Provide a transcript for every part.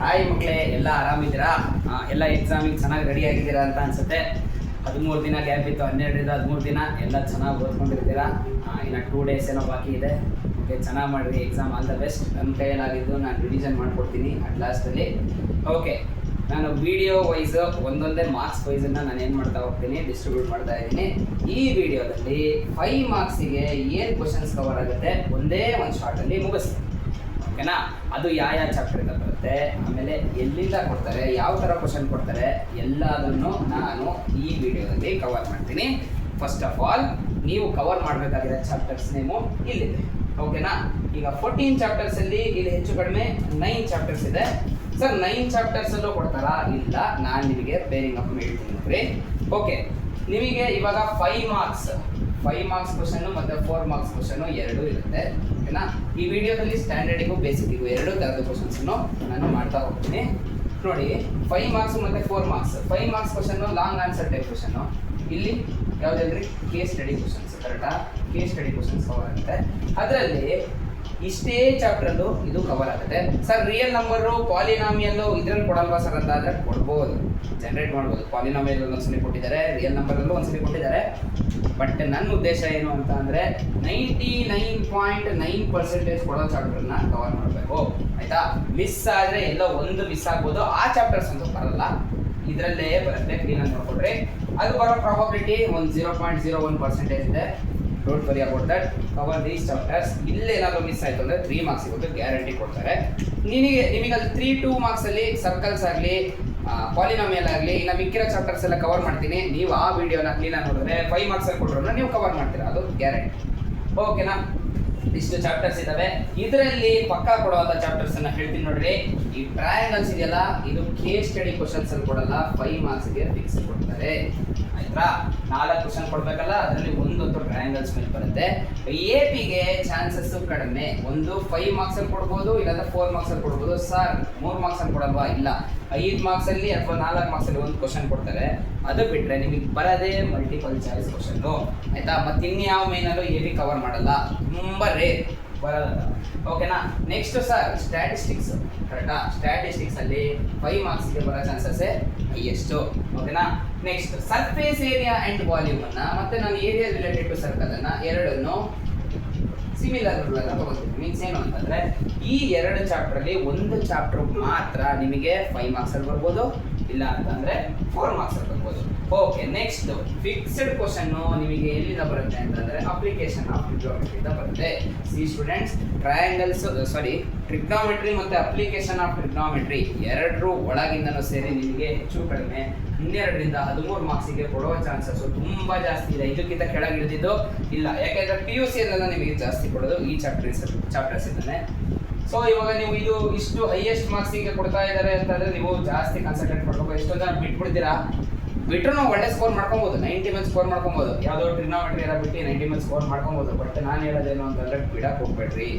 Hi ಮಕ್ಕಳೇ, ಎಲ್ಲ ಆರಾಮಿದ್ದೀರಾ? ಎಲ್ಲ ಎಕ್ಸಾಮಿಗೆ ಚೆನ್ನಾಗಿ ರೆಡಿ ಆಗಿದ್ದೀರಾ ಅಂತ ಅನ್ಸುತ್ತೆ. 13 ದಿನ ಗ್ಯಾಪ್ ಇತ್ತು, 12ರಿಂದ 13 ದಿನ ಎಲ್ಲ ಚೆನ್ನಾಗಿ ಓದ್ಕೊಂಡಿರ್ತೀರಾ. ಇನ್ನು 2 ಡೇಸ್ ಏನೋ ಬಾಕಿ ಇದೆ. ಓಕೆ, ಚೆನ್ನಾಗಿ ಮಾಡಿರಿ. Exam all the best. ನನ್ನ ಕೈಯಲ್ಲಾಗಿದ್ದು ನಾನು ರಿವಿಷನ್ ಮಾಡ್ಕೊಡ್ತೀನಿ ಅಟ್ ಲಾಸ್ಟಲ್ಲಿ. ಓಕೆ, ನಾನು ವಿಡಿಯೋ ವೈಸ್ ಒಂದೊಂದೇ ಮಾರ್ಕ್ಸ್ ವೈಸನ್ನು ನಾನು ಏನು ಮಾಡ್ತಾ ಹೋಗ್ತೀನಿ, ಡಿಸ್ಟ್ರಿಬ್ಯೂಟ್ ಮಾಡ್ತಾ ಇದ್ದೀನಿ. ಈ ವಿಡಿಯೋದಲ್ಲಿ 5 ಮಾರ್ಕ್ಸಿಗೆ ಏನು ಕ್ವಶನ್ಸ್ ಕವರ್ ಆಗುತ್ತೆ ಒಂದೇ ಒಂದು ಶಾರ್ಟಲ್ಲಿ ಮುಗಿಸ್ತೀನಿ. ಓಕೆನಾ? ಅದು ಯಾವ ಚಾಪ್ಟರಿಂದ ಬರುತ್ತೆ, ಆಮೇಲೆ ಎಲ್ಲಿಂದ ಕೊಡ್ತಾರೆ, ಯಾವ ಥರ ಕ್ವಶನ್ ಕೊಡ್ತಾರೆ, ಎಲ್ಲದನ್ನು ನಾನು ಈ ವಿಡಿಯೋದಲ್ಲಿ ಕವರ್ ಮಾಡ್ತೀನಿ. ಫಸ್ಟ್ ಆಫ್ ಆಲ್, ನೀವು ಕವರ್ ಮಾಡಬೇಕಾಗಿರೋ ಚಾಪ್ಟರ್ಸ್ ನೇಮು ಇಲ್ಲಿದೆ. ಓಕೆನಾ? ಈಗ 14 ಚಾಪ್ಟರ್ಸಲ್ಲಿ ಇಲ್ಲಿ ಹೆಚ್ಚು ಕಡಿಮೆ 9 ಚಾಪ್ಟರ್ಸ್ ಇದೆ. ಸರ್ 9 ಚಾಪ್ಟರ್ಸಲ್ಲೂ ಕೊಡ್ತಾರಾ? ಇಲ್ಲ, ನಾನು ನಿಮಗೆ ಬೇರಿಂಗ್ ಅಪ್ ಹೇಳ್ತೀನಿ ನೋಡ್ರಿ. ಓಕೆ, ನಿಮಗೆ ಇವಾಗ 5 ಮಾರ್ಕ್ಸ್ ಕ್ವಶನ್ನು ಮತ್ತು 4 ಮಾರ್ಕ್ಸ್ ಕ್ವಶನ್ನು ಎರಡೂ ಇರುತ್ತೆ. ಓಕೆನಾ? ಈ ವಿಡಿಯೋದಲ್ಲಿ ಸ್ಟ್ಯಾಂಡರ್ಡಿಗೂ ಬೇಸಿಕ್ಕಿಗೂ ಎರಡು ಥರದ ಕ್ವಶನ್ಸನ್ನು ನಾನು ಮಾಡ್ತಾ ಹೋಗ್ತೀನಿ. ನೋಡಿ, 5 ಮಾರ್ಕ್ಸ್ ಮತ್ತು 4 marks. 5 marks question long answer type question. ಇಲ್ಲಿ ಯಾವುದಂದ್ರೆ ಕೇಸ್ ಸ್ಟಡಿ ಕ್ವಶನ್ಸ್. ಕರೆಕ್ಟಾ? ಕೇಸ್ ಸ್ಟಡಿ ಕ್ವಶನ್ಸ್ ಕವರ್ ಆಗುತ್ತೆ. ಅದರಲ್ಲಿ ಇಷ್ಟೇ ಚಾಪ್ಟರ್ದು ಇದು ಕವರ್ ಆಗುತ್ತೆ. ಸರ್ ರಿಯಲ್ ನಂಬರು, ಪಾಲಿನಾಮಿಯಲ್ಲು ಇದ್ರಲ್ಲಿ ಕೊಡಲ್ವಾ ಸರ್ ಅಂತ ಆದರೆ ಕೊಡ್ಬೋದು, ಜನರೇಟ್ ಮಾಡ್ಬೋದು. ಪಾಲಿನಾಮಿಯಲ್ ಒಂದ್ಸಲಿ ಕೊಟ್ಟಿದ್ದಾರೆ, ರಿಯಲ್ ನಂಬರಲ್ಲೂ ಒಂದ್ಸಲಿ ಕೊಟ್ಟಿದ್ದಾರೆ. ಬಟ್ ನನ್ನ ಉದ್ದೇಶ ಏನು ಅಂತ ಅಂದರೆ 99.9% ಕೊಡೋ ಚಾಪ್ಟರ್ನ ಕವರ್ ಮಾಡಬೇಕು. ಆಯಿತಾ? ಮಿಸ್ ಆದರೆ ಎಲ್ಲೋ ಒಂದು ಮಿಸ್ ಆಗ್ಬೋದು. ಆ ಚಾಪ್ಟರ್ಸ್ ಅಂತೂ ಬರಲ್ಲ, ಇದರಲ್ಲೇ ಬರುತ್ತೆ. ಕ್ಲೀನಾಗಿ ನೋಡ್ಕೊಡ್ರಿ. ಅದು ಬರೋ ಪ್ರಾಬಬಿಲಿಟಿ ಒಂದು 0.01% ಇದೆ. Don't worry about that. Cover these chapters. ಇಲ್ಲೇನಾದರೂ ಮಿಸ್ ಆಯಿತು ಅಂದರೆ 3 ಮಾರ್ಕ್ಸ್ ಸಿಗುತ್ತೆ, ಗ್ಯಾರಂಟಿ ಕೊಡ್ತಾರೆ. ನಿಮಗೆ ಅಲ್ಲಿ 3-2 ಮಾರ್ಕ್ಸಲ್ಲಿ ಸರ್ಕಲ್ಸ್ ಆಗಲಿ, ಪಾಲಿನಾಮಿಯಲ್ ಆಗಲಿ, ಇನ್ನು ಮಿಕ್ಕಿರೋ ಚಾಪ್ಟರ್ಸ್ ಎಲ್ಲ ಕವರ್ ಮಾಡ್ತೀನಿ. ನೀವು ಆ ವಿಡಿಯೋನ ಕ್ಲೀನಾಗಿ ನೋಡಿದ್ರೆ 5 ಮಾರ್ಕ್ಸಲ್ಲಿ ಕೊಟ್ಟರು ನೀವು ಕವರ್ ಮಾಡ್ತೀರಾ, ಅದು ಗ್ಯಾರಂಟಿ. ಓಕೆನಾ? ಇಷ್ಟು ಚಾಪ್ಟರ್ಸ್ ಇದ್ದಾವೆ. ಇದರಲ್ಲಿ ಪಕ್ಕಾ ಕೊಡುವಂಥ ಚಾಪ್ಟರ್ಸನ್ನು ಹೇಳ್ತೀನಿ ನೋಡ್ರಿ. ಈ ಟ್ರಯಾಂಗಲ್ಸ್ ಇದೆಯಲ್ಲ, ಇದು ಕೇಸ್ ಸ್ಟಡಿ ಕ್ವಶನ್ಸಲ್ಲಿ ಕೊಡಲ್ಲ, 5 ಮಾರ್ಕ್ಸ್ಗೆ ಫಿಕ್ಸ್ ಕೊಡ್ತಾರೆ. ಆಯ್ತಾ? 4 ಕ್ವಶನ್ ಕೊಡಬೇಕಲ್ಲ, ಅದರಲ್ಲಿ ಒಂದೊಂದು ಟ್ರಯಾಂಗಲ್ಸ್ ಮೇಲೆ ಬರುತ್ತೆ. ಎ ಪಿಗೆ ಚಾನ್ಸಸ್ಸು ಕಡಿಮೆ. ಒಂದು 5 ಮಾರ್ಕ್ಸಲ್ಲಿ ಕೊಡ್ಬೋದು, ಇಲ್ಲಾಂದ್ರೆ 4 ಮಾರ್ಕ್ಸಲ್ಲಿ ಕೊಡ್ಬೋದು. ಸರ್ 3 ಮಾರ್ಕ್ಸಲ್ಲಿ ಕೊಡಲ್ವಾ? ಇಲ್ಲ, 5 ಮಾರ್ಕ್ಸಲ್ಲಿ ಅಥವಾ 4 ಮಾರ್ಕ್ಸಲ್ಲಿ ಒಂದು ಕ್ವಶನ್ ಕೊಡ್ತಾರೆ. ಅದು ಬಿಟ್ಟರೆ ನಿಮಗೆ ಬರೋದೇ ಮಲ್ಟಿಪಲ್ ಚಾಯ್ಸ್ ಕ್ವಶನ್ನು. ಆಯಿತಾ? ಮತ್ತು ಇನ್ಯಾವ ಮೇನಲ್ಲೂ ಎ ಪಿ ಕವರ್ ಮಾಡಲ್ಲ, ತುಂಬ ರೇರ್ ಬರೋದಲ್ಲ. ಓಕೆನಾ? Next sir statistics. ಕರೆಕ್ಟಾ? ಸ್ಟ್ಯಾಟಿಸ್ಟಿಕ್ಸಲ್ಲಿ 5 ಮಾರ್ಕ್ಸ್ಗೆ ಬರೋ ಚಾನ್ಸಸ್ಸೇ ಹೈಯೆಸ್ಟು. ಓಕೆನಾ? ನೆಕ್ಸ್ಟ್ ಸರ್ಫೇಸ್ ಏರಿಯಾ ಆ್ಯಂಡ್ ವಾಲ್ಯೂಮನ್ನು ಮತ್ತು ನಾನು ಏರಿಯಾ ರಿಲೇಟೆಡ್ ಟು ಸರ್ಕಲನ್ನು ಎರಡನ್ನು ಸಿಮಿಲರ್ ತಗೋತೀನಿ. ಮೀನ್ಸ್ ಏನು ಅಂತಂದರೆ ಈ 2 ಚಾಪ್ಟ್ರಲ್ಲಿ ಒಂದು ಚಾಪ್ಟರ್ ಮಾತ್ರ ನಿಮಗೆ 5 ಮಾರ್ಕ್ಸಲ್ಲಿ ಬರ್ಬೋದು, ಇಲ್ಲ ಅಂತಂದರೆ 4 ಮಾರ್ಕ್ಸಲ್ಲಿ ಬರ್ಬೋದು. ಓಕೆ, ನೆಕ್ಸ್ಟ್ ಫಿಕ್ಸ್ಡ್ ಕ್ವಶನ್ನು ನಿಮಗೆ ಎಲ್ಲಿಂದ ಬರುತ್ತೆ ಅಂತಂದರೆ ಅಪ್ಲಿಕೇಶನ್ ಆಫ್ ಟ್ರಿಗ್ನೋಮೆಟ್ರಿಯಿಂದ ಬರುತ್ತೆ. ಸಿ ಸ್ಟೂಡೆಂಟ್ಸ್, ಟ್ರಿಗ್ನೋಮೆಟ್ರಿ ಮತ್ತು ಅಪ್ಲಿಕೇಶನ್ ಆಫ್ ಟ್ರಿಗ್ನೋಮೆಟ್ರಿ ಎರಡರೂ ಒಳಗಿಂದನೂ ಸೇರಿ ನಿಮಗೆ ಹೆಚ್ಚು ಕಡಿಮೆ 12ರಿಂದ 13 ಮಾರ್ಕ್ಸಿಗೆ ಕೊಡುವ ಚಾನ್ಸಸ್ಸು ತುಂಬ ಜಾಸ್ತಿ ಇದೆ. ಇದಕ್ಕಿಂತ ಕೆಳಗೆ ಇಳಿದಿದ್ದು ಇಲ್ಲ, ಯಾಕೆಂದರೆ PUC ಎಲ್ಲ ನಿಮಗೆ ಜಾಸ್ತಿ ಕೊಡೋದು ಈ ಚಾಪ್ಟರ್ಸ್ ಇದ್ದಾನೆ. ಸೊ ಇವಾಗ ನೀವು ಇಷ್ಟು ಹೈಯೆಸ್ಟ್ ಮಾರ್ಕ್ಸಿಗೆ ಕೊಡ್ತಾ ಇದ್ದಾರೆ ಅಂತಂದರೆ ನೀವು ಜಾಸ್ತಿ ಕಾನ್ಸಂಟ್ರೇಟ್ ಮಾಡಬೇಕು. ಎಷ್ಟೊಂದು ಜನ ಬಿಟ್ಬಿಡ್ತೀರಾ, ಬಿಟ್ಟರು ನಾವು ಒಳ್ಳೆ ಸ್ಕೋರ್ ಮಾಡ್ಕೊಬೋದು, 90 ಮೇಲೆ ಸ್ಕೋರ್ ಮಾಡ್ಕೊಬೋದು. ಯಾವುದೋ ಟ್ರಿಗ್ನೋಮೆಟ್ರಿ ಎಲ್ಲ ಬಿಟ್ಟು 90 ಮೇಲೆ ಸ್ಕೋರ್ ಮಾಡ್ಕೊಬೋದು. ಬಟ್ ನಾನು ಹೇಳೋದೇನು ಅಂತಂದರೆ ಬಿಡಕ್ಕೆ ಹೋಗ್ಬೇಡ್ರಿ.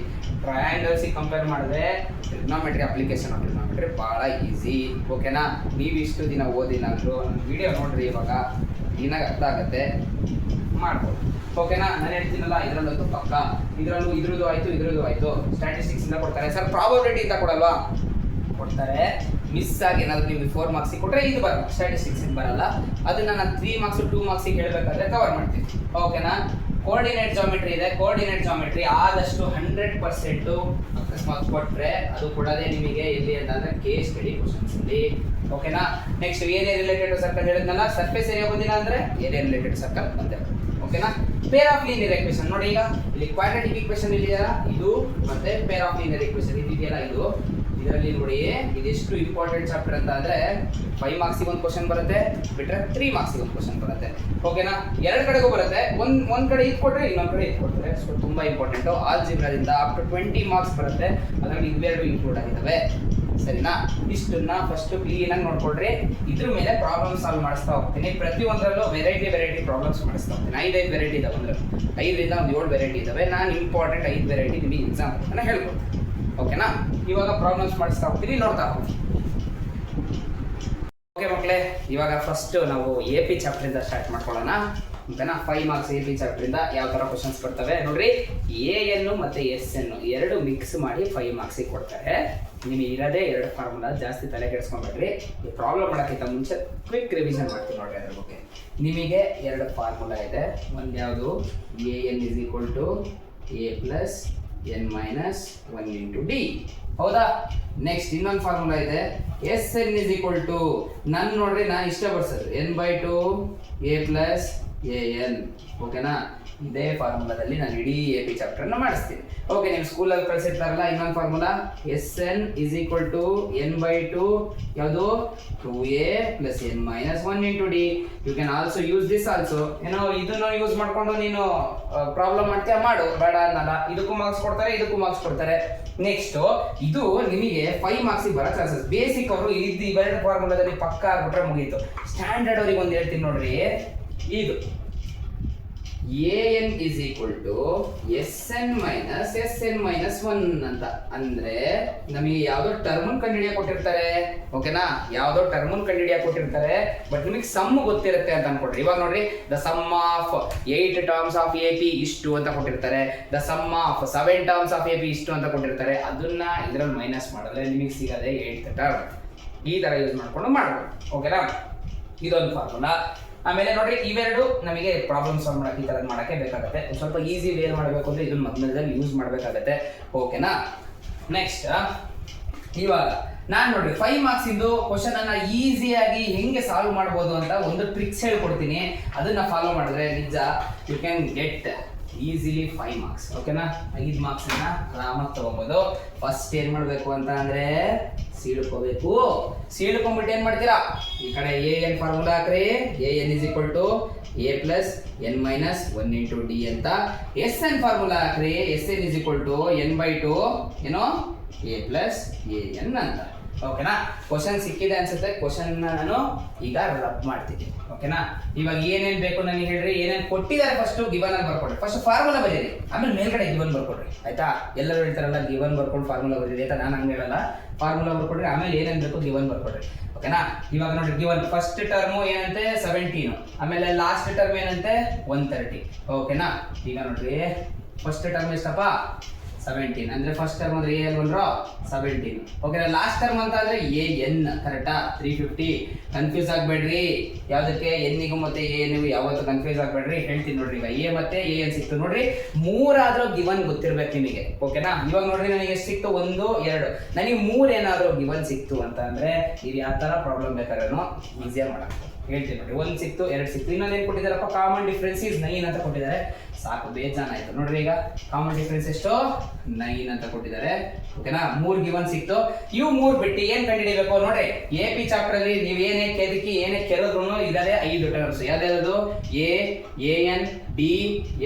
ಟ್ರಯಾಂಗಲ್ಸಿಗೆ ಕಂಪೇರ್ ಮಾಡಿದ್ರೆ ಟ್ರಿಗ್ನೋಮೆಟ್ರಿ, ಅಪ್ಲಿಕೇಶನ್ ಆಫ್ ಟ್ರಿಗ್ನೋಮೆಟ್ರಿ ಭಾಳ ಈಸಿ. ಓಕೆನಾ? ನೀವು ಇಷ್ಟು ದಿನ ಓದಿಲ್ಲ ಅಂದರು ವಿಡಿಯೋ ನೋಡಿರಿ, ಇವಾಗ ಕ್ಲೀನಾಗಿ ಅರ್ಥ ಆಗುತ್ತೆ, ಮಾಡ್ಬೋದು. ಓಕೆನಾ? ನಾನು ಹೇಳ್ತೀನಲ್ಲ, ಇದರಲ್ಲಂತೂ ಪಕ್ಕ. ಇದ್ರದ್ದು ಆಯಿತು. ಸ್ಟ್ಯಾಟಿಸ್ಟಿಕ್ಸಿಂದ ಕೊಡ್ತಾರೆ. ಸರ್ ಪ್ರಾಬಬಿಲಿಟಿಯಿಂದ ಕೊಡಲ್ವಾ? ಕೊಡ್ತಾರೆ. ಮಿಸ್ ಆಗಿ ಏನಾದರೂ ನಿಮಗೆ 4 ಮಾರ್ಕ್ಸಿಗೆ ಕೊಟ್ಟರೆ ಇದು ಬರಲ್ಲ, ಸ್ಟ್ಯಾಟಿಸ್ಟಿಕ್ಸಿಗೆ ಬರಲ್ಲ. ಅದನ್ನು ನಾನು 3 ಮಾರ್ಕ್ಸು 2 ಮಾರ್ಕ್ಸಿಗೆ ಹೇಳಬೇಕಾದ್ರೆ ಕವರ್ ಮಾಡ್ತೀನಿ. ಓಕೆನಾ? ಕೋಆರ್ಡಿನೇಟ್ ಜಾಮೆಟ್ರಿ ಇದೆ. ಕೋಆರ್ಡಿನೇಟ್ ಜಾಮೆಟ್ರಿ ಆದಷ್ಟು 100% ಅಕಸ್ಮಾತ್ ಕೊಟ್ಟರೆ ಅದು ಕೊಡೋದೇ ನಿಮಗೆ ಎಲ್ಲಿ ಅಂತಂದರೆ ಕೇಸ್ ಸ್ಟಡಿ ಕ್ವಶನ್ಸಲ್ಲಿ. ಓಕೆನಾ? ನೆಕ್ಸ್ಟ್ ಏರಿಯಾ ರಿಲೇಟೆಡ್ ಸರ್ಕಲ್ ಹೇಳಿದ್ನಲ್ಲ, ಸರ್ಫೇಸ್ ಏರಿಯಾ ಬಂದಿಲ್ಲ ಅಂದರೆ ಏರಿಯಾ ರಿಲೇಟೆಡ್ ಸರ್ಕಲ್ ಬಂದೇ. ಓಕೆನಾ? ಪೇರ್ ಆಫ್ ಲೀನಿಯರ್ ಈಕ್ವೇಷನ್ ನೋಡಿ. ಈಗ ಇಲ್ಲಿ ಕ್ವಾಡ್ರಾಟಿಕ್ ಈಕ್ವೇಷನ್ ಇದೆಯಲ್ಲ, ಇದು ಮತ್ತೆ ಪೇರ್ ಆಫ್ ಲೀನಿಯರ್ ಈಕ್ವೇಷನ್ ಇದೆಯಲ್ಲ, ಇದರಲ್ಲಿ ನೋಡಿ ಇದೆಷ್ಟು ಇಂಪಾರ್ಟೆಂಟ್ ಚಾಪ್ಟರ್ ಅಂತ ಅಂದರೆ 5 ಮಾರ್ಕ್ಸಿಗೆ ಒಂದು ಕ್ವಶನ್ ಬರುತ್ತೆ, ಬಿಟ್ಟರೆ 3 ಮಾರ್ಕ್ಸಿಗೆ ಒಂದು ಕ್ವಶನ್ ಬರುತ್ತೆ. ಓಕೆನಾ? 2 ಕಡೆಗೂ ಬರುತ್ತೆ. ಒಂದು ಕಡೆ ಇದು ಕೊಟ್ಟರೆ ಇನ್ನೊಂದು ಕಡೆ ಇದು ಕೊಡ್ತಾರೆ. ಸೊ ತುಂಬ ಇಂಪಾರ್ಟೆಂಟು. ಆಲ್ಜಿಬ್ರಾದಿಂದ ಅಪ್ ಟು 20 ಮಾರ್ಕ್ಸ್ ಬರುತ್ತೆ. ಅದರಲ್ಲಿ ಇವೆರಡು ಇನ್ಕ್ಲೂಡ್ ಆಗಿದ್ದಾವೆ. ಸರಿನಾ? ಇಷ್ಟನ್ನ ಫಸ್ಟ್ ಕ್ಲೀನಾಗಿ ನೋಡ್ಕೊಳ್ರಿ. ಇದ್ರ ಮೇಲೆ ಪ್ರಾಬ್ಲಮ್ ಸಾಲ್ವ್ ಮಾಡಿಸ್ತಾ ಹೋಗ್ತೀನಿ. ಪ್ರತಿಯೊಂದರಲ್ಲೂ ವೆರೈಟಿ ಪ್ರಾಬ್ಲಮ್ಸ್ ಮಾಡಿಸ್ತಾ ಹೋಗ್ತೀನಿ. 5 ವೆರೈಟಿ ಇದಾವೆ, ಅಂದರೆ 5ರಿಂದ ಒಂದು 7 ವೆರೈಟಿ ಇದ್ದಾವೆ. ನಾನು ಇಂಪಾರ್ಟೆಂಟ್ 5 ವೆರೈಟಿ ನಿಮಗೆ ಎಕ್ಸಾಮ್ ಅಂತ ಹೇಳ್ಕೊಡ್ತೀನಿ. ಓಕೆನಾ? ಇವಾಗ ಪ್ರಾಬ್ಲಮ್ಸ್ ಮಾಡಿಸ್ತಾ ಹೋಗ್ತೀನಿ, ನೋಡ್ತಾ ಹೋಗ್ತೀನಿ. ಓಕೆ ಮಕ್ಕಳೇ, ಇವಾಗ ಫಸ್ಟ್ ನಾವು AP ಚಾಪ್ಟರಿಂದ ಸ್ಟಾರ್ಟ್ ಮಾಡ್ಕೊಳ್ಳೋಣ. ಓಕೆನಾ. 5 ಮಾರ್ಕ್ಸ್ AP ಚಾಪ್ಟರ್ ಇಂದ ಯಾವ ತರ ಕ್ವಶನ್ಸ್ ಬರ್ತವೆ ನೋಡ್ರಿ. AN ಮತ್ತೆ SN ಎರಡು ಮಿಕ್ಸ್ ಮಾಡಿ 5 ಮಾರ್ಕ್ಸ್ ಕೊಡ್ತಾರೆ. ನಿಮಗೆ ಇರೋದೇ 2 ಫಾರ್ಮುಲಾ, ಜಾಸ್ತಿ ತಲೆ ಕೆಡಿಸ್ಕೊಂಡ್ಬಿಡ್ರಿ. ಈ ಪ್ರಾಬ್ಲಮ್ ಮಾಡೋಕ್ಕಿಂತ ಮುಂಚೆ ಕ್ವಿಕ್ ರಿವಿಷನ್ ಮಾಡ್ತೀನಿ ನೋಡ್ರಿ ಅದ್ರ ಬಗ್ಗೆ. ನಿಮಗೆ 2 ಫಾರ್ಮುಲಾ ಇದೆ. ಒಂದು ಯಾವುದು AN = A + n - 1 × D, ಹೌದಾ. ನೆಕ್ಸ್ಟ್ ಇನ್ನೊಂದು ಫಾರ್ಮುಲಾ ಇದೆ SN = ನಾನು ನೋಡ್ರಿ ನಾನು ಇಷ್ಟ ಪಡಿಸೋದು n/2 A + AN, ಓಕೆನಾ. ಇದೇ ಫಾರ್ಮುಲಾದಲ್ಲಿ ನಾನು ಇಡೀ AP ಚಾಪ್ಟರ್ ಅನ್ನ ಮಾಡಿಸ್ತೀನಿ. ಓಕೆ, ನೀವು ಸ್ಕೂಲಲ್ಲಿ ಕಳಿಸಿರ್ತಾರಲ್ಲ ಇನ್ನೊಂದು ಫಾರ್ಮುಲಾ SN = n/2 ಯಾವುದು 2A + n - 1 × D. You can also use this also. ಏನೋ ಇದನ್ನು ಯೂಸ್ ಮಾಡ್ಕೊಂಡು ನೀನು ಪ್ರಾಬ್ಲಮ್ ಮಾಡ್ತೀಯ ಮಾಡು, ಬೇಡ ಅನ್ನಲ್ಲ. ಇದಕ್ಕೂ ಮಾರ್ಕ್ಸ್ ಕೊಡ್ತಾರೆ, ಇದಕ್ಕೂ ಮಾರ್ಕ್ಸ್ ಕೊಡ್ತಾರೆ. ನೆಕ್ಸ್ಟ್ ಇದು ನಿಮಗೆ 5 ಮಾರ್ಕ್ಸ್ ಬರೋ ಚಾನ್ಸಸ್. ಬೇಸಿಕ್ ಅವರು ಇದು ಇವೆರಡು ಫಾರ್ಮುಲಾದಲ್ಲಿ ಪಕ್ಕ ಆಗ್ಬಿಟ್ರೆ ಮುಗೀತು. ಸ್ಟ್ಯಾಂಡರ್ಡ್ ಅವ್ರಿಗೆ ಒಂದು ಹೇಳ್ತೀನಿ ನೋಡ್ರಿ. ಇದು AN = SN - SN - 1 ಅಂತ ಅಂದ್ರೆ ನಮಗೆ ಯಾವ್ದೋ ಟರ್ಮ್ ಕಂಡುಹಿಡಿಯ ಕೊಟ್ಟಿರ್ತಾರೆ, ಓಕೆನಾ. ಯಾವ್ದೋ ಟರ್ಮ್ ಕಂಡುಹಿಡಿಯ ಕೊಟ್ಟಿರ್ತಾರೆ, ಬಟ್ ನಿಮಗೆ ಸಮ್ ಗೊತ್ತಿರುತ್ತೆ ಅಂತ ಅನ್ಕೊಡ್ರಿ. ಇವಾಗ ನೋಡ್ರಿ, the sum of 8 terms of AP ಇಷ್ಟು ಅಂತ ಕೊಟ್ಟಿರ್ತಾರೆ, the sum of 7 terms of AP ಇಷ್ಟು ಅಂತ ಕೊಟ್ಟಿರ್ತಾರೆ. ಅದನ್ನ ಇದ್ರಲ್ಲಿ ಮೈನಸ್ ಮಾಡಿದ್ರೆ ನಿಮಗೆ ಸಿಗದೆ 8th ಟರ್ಮ್. ಈ ತರ ಯೂಸ್ ಮಾಡ್ಕೊಂಡು ಮಾಡ್ಬೋದು, ಓಕೆನಾ. ಇದೊಂದು ಫಾರ್ಮುಲಾ. ಆಮೇಲೆ ನೋಡ್ರಿ, ಇವೆರಡು ನಮಗೆ ಪ್ರಾಬ್ಲಮ್ ಸಾಲ್ವ್ ಮಾಡಕ್ಕೆ ಈ ತರ ಮಾಡಕ್ಕೆ ಬೇಕಾಗುತ್ತೆ. ಸ್ವಲ್ಪ ಈಸಿ ವೇ ಮಾಡಬೇಕು ಅಂದ್ರೆ ಇದನ್ನ ಮೊದಲನೇದಲ್ಲಿ ಯೂಸ್ ಮಾಡಬೇಕಾಗತ್ತೆ, ಓಕೆನಾ. ನೆಕ್ಸ್ಟ್ ಇವಾಗ ನಾನು ನೋಡ್ರಿ 5 ಮಾರ್ಕ್ಸ್ ಇಂದು ಕ್ವಶನ್ ಅನ್ನ ಈಸಿಯಾಗಿ ಹೆಂಗೆ ಸಾಲ್ವ್ ಮಾಡ್ಬೋದು ಅಂತ ಒಂದು ಟ್ರಿಕ್ಸ್ ಹೇಳ್ಕೊಡ್ತೀನಿ. ಅದನ್ನ ಫಾಲೋ ಮಾಡಿದ್ರೆ ನಿಜ you can get easily 5 marks, ಓಕೆನಾ. 5 ಮಾರ್ಕ್ಸ್ ಅನ್ನ ಆರಾಮಾಗಿ ತಗೋಬಹುದು. ಫಸ್ಟ್ ಏನ್ ಮಾಡ್ಬೇಕು ಅಂತ ಅಂದ್ರೆ ಸೀಳ್ಕೋಬೇಕು. ಸೀಳ್ಕೊಂಡ್ಬಿಟ್ಟು ಏನ್ ಮಾಡ್ತೀರಾ, ಈ ಕಡೆ AN ಫಾರ್ಮುಲಾ ಹಾಕ್ರಿ. AN = A + n - 1 × D ಅಂತ. SN ಫಾರ್ಮುಲಾ ಹಾಕ್ರಿ. SN = n/2 ಏನೋ A + AN ಅಂತ, ಓಕೆನಾ. ಕ್ವಶನ್ ಸಿಕ್ಕಿದೆ ಅನ್ಸುತ್ತೆ. ಕ್ವಶನ್ ನಾನು ಈಗ ರಬ್ ಮಾಡ್ತೀನಿ, ಓಕೆನಾ. ಇವಾಗ ಏನೇನ್ ಬೇಕು ನನಗೆ ಹೇಳ್ರಿ. ಏನೇನ್ ಕೊಟ್ಟಿದ್ದಾರೆ ಫಸ್ಟ್ ಗಿವನ್ ಅಲ್ಲಿ ಬರ್ಕೊಡ್ರಿ. ಫಸ್ಟ್ ಫಾರ್ಮುಲಾ ಬರೀರಿ, ಆಮೇಲೆ ಮೇಲ್ಗಡೆ ಗಿವನ್ ಬರ್ಕೊಡ್ರಿ, ಆಯ್ತಾ. ಎಲ್ಲರೂ ಹೇಳ್ತಾರಲ್ಲ ಗಿವನ್ ಬರ್ಕೊಂಡು ಫಾರ್ಮುಲಾ ಬರೀರಿ ಅಂತ, ನಾನು ಹಂಗೆ ಹೇಳಲ್ಲ. ಫಾರ್ಮುಲಾ ಬರ್ಕೊಡ್ರಿ, ಆಮೇಲೆ ಏನೇನ್ ಬೇಕು ಗಿವನ್ ಬರ್ಕೊಡ್ರಿ, ಓಕೆನಾ. ಇವಾಗ ನೋಡ್ರಿ, ಗಿವನ್ ಫಸ್ಟ್ ಟರ್ಮ್ ಏನಂತೆ 17, ಆಮೇಲೆ ಲಾಸ್ಟ್ ಟರ್ಮ್ ಏನಂತೆ 130, ಓಕೆನಾ. ಈಗ ನೋಡ್ರಿ, ಫಸ್ಟ್ ಟರ್ಮ್ ಎಷ್ಟಪ್ಪ 17 ಅಂದ್ರೆ ಫಸ್ಟ್ ಟರ್ಮ್ ಅಂದ್ರೆ AN 17, ಓಕೆನಾ. ಲಾಸ್ಟ್ ಟರ್ಮ್ ಅಂತ ಅಂದ್ರೆ AN, ಕರೆಕ್ಟಾ. 350. ಕನ್ಫ್ಯೂಸ್ ಆಗ್ಬೇಡ್ರಿ ಯಾವ್ದಕ್ಕೆ, ಎನ್ನಿಗೂ ಮತ್ತೆ ANಗೂ ಯಾವತ್ತು ಕನ್ಫ್ಯೂಸ್ ಆಗ್ಬೇಡ್ರಿ. ಹೇಳ್ತೀನಿ ನೋಡ್ರಿ. ಈಗ A ಮತ್ತೆ AN ಸಿಕ್ತು ನೋಡ್ರಿ. 3 ಆದ್ರೂ ಗಿವನ್ ಗೊತ್ತಿರ್ಬೇಕು ನಿಮಗೆ, ಓಕೆನಾ. ಇವಾಗ ನೋಡ್ರಿ, ನನಗೆ ಎಷ್ಟು ಸಿಕ್ತು 1 2, ನನಗೆ 3 ಏನಾದ್ರು ಗಿವನ್ ಸಿಕ್ತು ಅಂತ ಅಂದ್ರೆ ಇದು ಯಾವ ತರ ಪ್ರಾಬ್ಲಮ್ ಬೇಕಾದ್ರೂ ಈಸಿಯಾಗಿ ಮಾಡಬೇಕು. ಹೇಳ್ತೀನಿ ನೋಡಿ, 1 ಸಿಕ್ತು 2 ಸಿಕ್ತು. ಇನ್ನೊಂದು ಏನ್ ಕೊಟ್ಟಿದ್ದಾರಪ್ಪ, ಕಾಮನ್ ಡಿಫ್ರೆನ್ಸ್ ಇಸ್ 9 ಅಂತ ಕೊಟ್ಟಿದ್ದಾರೆ. ಸಾಕು, ಬೇಜಾನ್ ಆಯ್ತು ನೋಡ್ರಿ. ಈಗ ಕಾಮನ್ ಡಿಫರೆನ್ಸ್ ಎಷ್ಟು 9 ಅಂತ ಕೊಟ್ಟಿದ್ದಾರೆ, ಓಕೆನಾ. 3 ಗಿವನ್ ಸಿಕ್ತು. ಇವು 3 ಬಿಟ್ಟು ಏನ್ ಕಂಡುಹಿಡಿಬೇಕು ನೋಡ್ರಿ. AP ಚಾಪ್ಟರ್ ಅಲ್ಲಿ ನೀವು ಏನೇ ಕೆದಕಿ ಏನೇ ಕೆರೆದ್ರು ಇದಾರೆ 5 ಟರ್ಮ್ಸ್. ಯಾವ್ದು A, AN, D,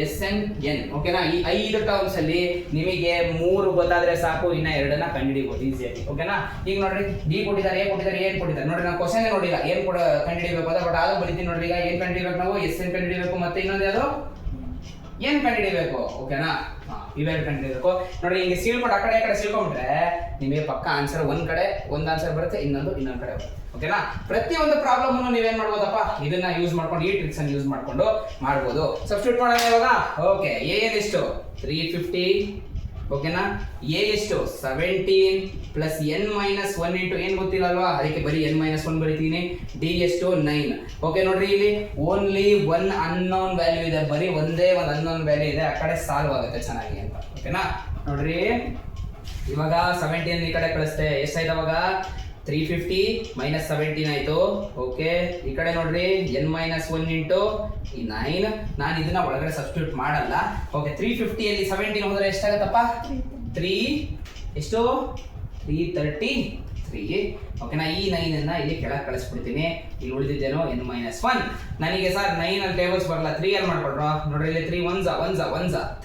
SN, N, ಓಕೆನಾ. ಈ 5 ಟರ್ಮ್ಸ್ ಅಲ್ಲಿ ನಿಮಗೆ 3 ಗೊತ್ತಾದ್ರೆ ಸಾಕು, ಇನ್ನ 2ನ್ನ ಕಂಡುಹಿಡಿಬಹುದು ಈಸಿಯಾಗಿ, ಓಕೆನಾ. ಈಗ ನೋಡ್ರಿ, D ಕೊಟ್ಟಿದ್ದಾರೆ, A ಕೊಟ್ಟಿದ್ದಾರೆ, AN ಕೊಟ್ಟಿದ್ದಾರೆ. ನೋಡ್ರಿ, ನಾನು ಕ್ವಶನ್ ನೋಡಿಲ್ಲ ಏನ್ ಕೂಡ ಕಂಡುಹಿಡಿಬೇಕು ಅಂತ, ಬಟ್ ಆಗ ಬರೀತೀನಿ ನೋಡ್ರಿ. ಈಗ ಏನ್ ಕಂಡುಹಿಡಿಬೇಕು ನಾವು, SN ಕಂಡುಹಿಡಿಬೇಕು, ಮತ್ತೆ ಇನ್ನೊಂದು ಯಾವುದು ಏನ್ ಕಂಡುಹಿಡಿಬೇಕು, ಓಕೆನಾ. ಇವೆರಡು ಕಂಡುಹಿಡಿಬೇಕು ನೋಡ್ರಿ. ಹಿಂಗೆ ಸೀಳ್ಕೊಂಡು ಆ ಕಡೆ ಸೀಳ್ಕೊಂಡ್ಬಿಟ್ರೆ ನಿಮಗೆ ಪಕ್ಕ ಆನ್ಸರ್ ಒಂದು ಆನ್ಸರ್ ಬರುತ್ತೆ, ಇನ್ನೊಂದು ಕಡೆ ಬರುತ್ತೆ, ಓಕೆನಾ. ಪ್ರತಿಯೊಂದು ಪ್ರಾಬ್ಲಮ್ ನೀವೇನ್ ಮಾಡ್ಬೋದಪ್ಪ, ಇದನ್ನ ಯೂಸ್ ಮಾಡ್ಕೊಂಡು, ಈ ಟ್ರಿಕ್ಸ್ ಅನ್ನು ಯೂಸ್ ಮಾಡ್ಕೊಂಡು ಮಾಡ್ಬೋದು. ಸಬ್ಸ್ಟಿಟ್ಯೂಟ್ ಮಾಡೋಣ ಇವಾಗ. ಓಕೆ, AN ಎಷ್ಟು 350, ಓಕೆನಾ. A ಎಷ್ಟು 17 ಪ್ಲಸ್ n - 1 ಇಂಟು ಏನ್ ಗೊತ್ತಿಲ್ಲ ಅಲ್ವಾ, ಅದಕ್ಕೆ ಬರೀ n - 1 ಬರೀತೀನಿ. D ಎಷ್ಟು 9. ಓಕೆ ನೋಡ್ರಿ, ಇಲ್ಲಿ ಓನ್ಲಿ 1 ಅನ್ನೋನ್ ವ್ಯಾಲ್ಯೂ ಇದೆ, ಬರೀ ಒಂದೇ ಒಂದು ಅನ್ನೋನ್ ವ್ಯಾಲ್ಯೂ ಇದೆ. ಆ ಕಡೆ ಸಾಲ್ವ್ ಆಗುತ್ತೆ ಚೆನ್ನಾಗಿ ಅಂತ, ಓಕೆನಾ. ನೋಡ್ರಿ, ಇವಾಗ 17 ಈ ಕಡೆ ಕಳಿಸ್ತೆ, ಎಷ್ಟಾಯ್ತು ಅವಾಗ 350 - 17 ಆಯ್ತು, ಓಕೆ. ಈ ಕಡೆ ನೋಡ್ರಿ, n - 1 ಇಂಟು ಈ 9. ನಾನು ಇದನ್ನ ಒಳಗಡೆ ಸಬ್ಸ್ಟಿಟ್ಯೂಟ್ ಮಾಡಲ್ಲ, ಓಕೆ. 350 ಅಲ್ಲಿ 17 ಹೋದ್ರೆ ಎಷ್ಟಾಗತ್ತಪ್ಪ 3 ಎಷ್ಟು 333, ಓಕೆನಾ. ಈ 9 ಅನ್ನ ಇಲ್ಲಿ ಕೆಳಗೆ ಕಳಿಸ್ಬಿಡ್ತೀನಿ. ಇಲ್ಲಿ ಉಳಿದಿದ್ದೇನೋ n - 1. ನನಗೆ ಸರ್ 9 ಅಲ್ಲಿ ಟೇಬಲ್ಸ್ ಬರಲ್ಲ, 3 ಅಲ್ಲಿ ಮಾಡ್ಕೊಳ್ರು ನೋಡ್ರಿ. ಇಲ್ಲಿ 3 1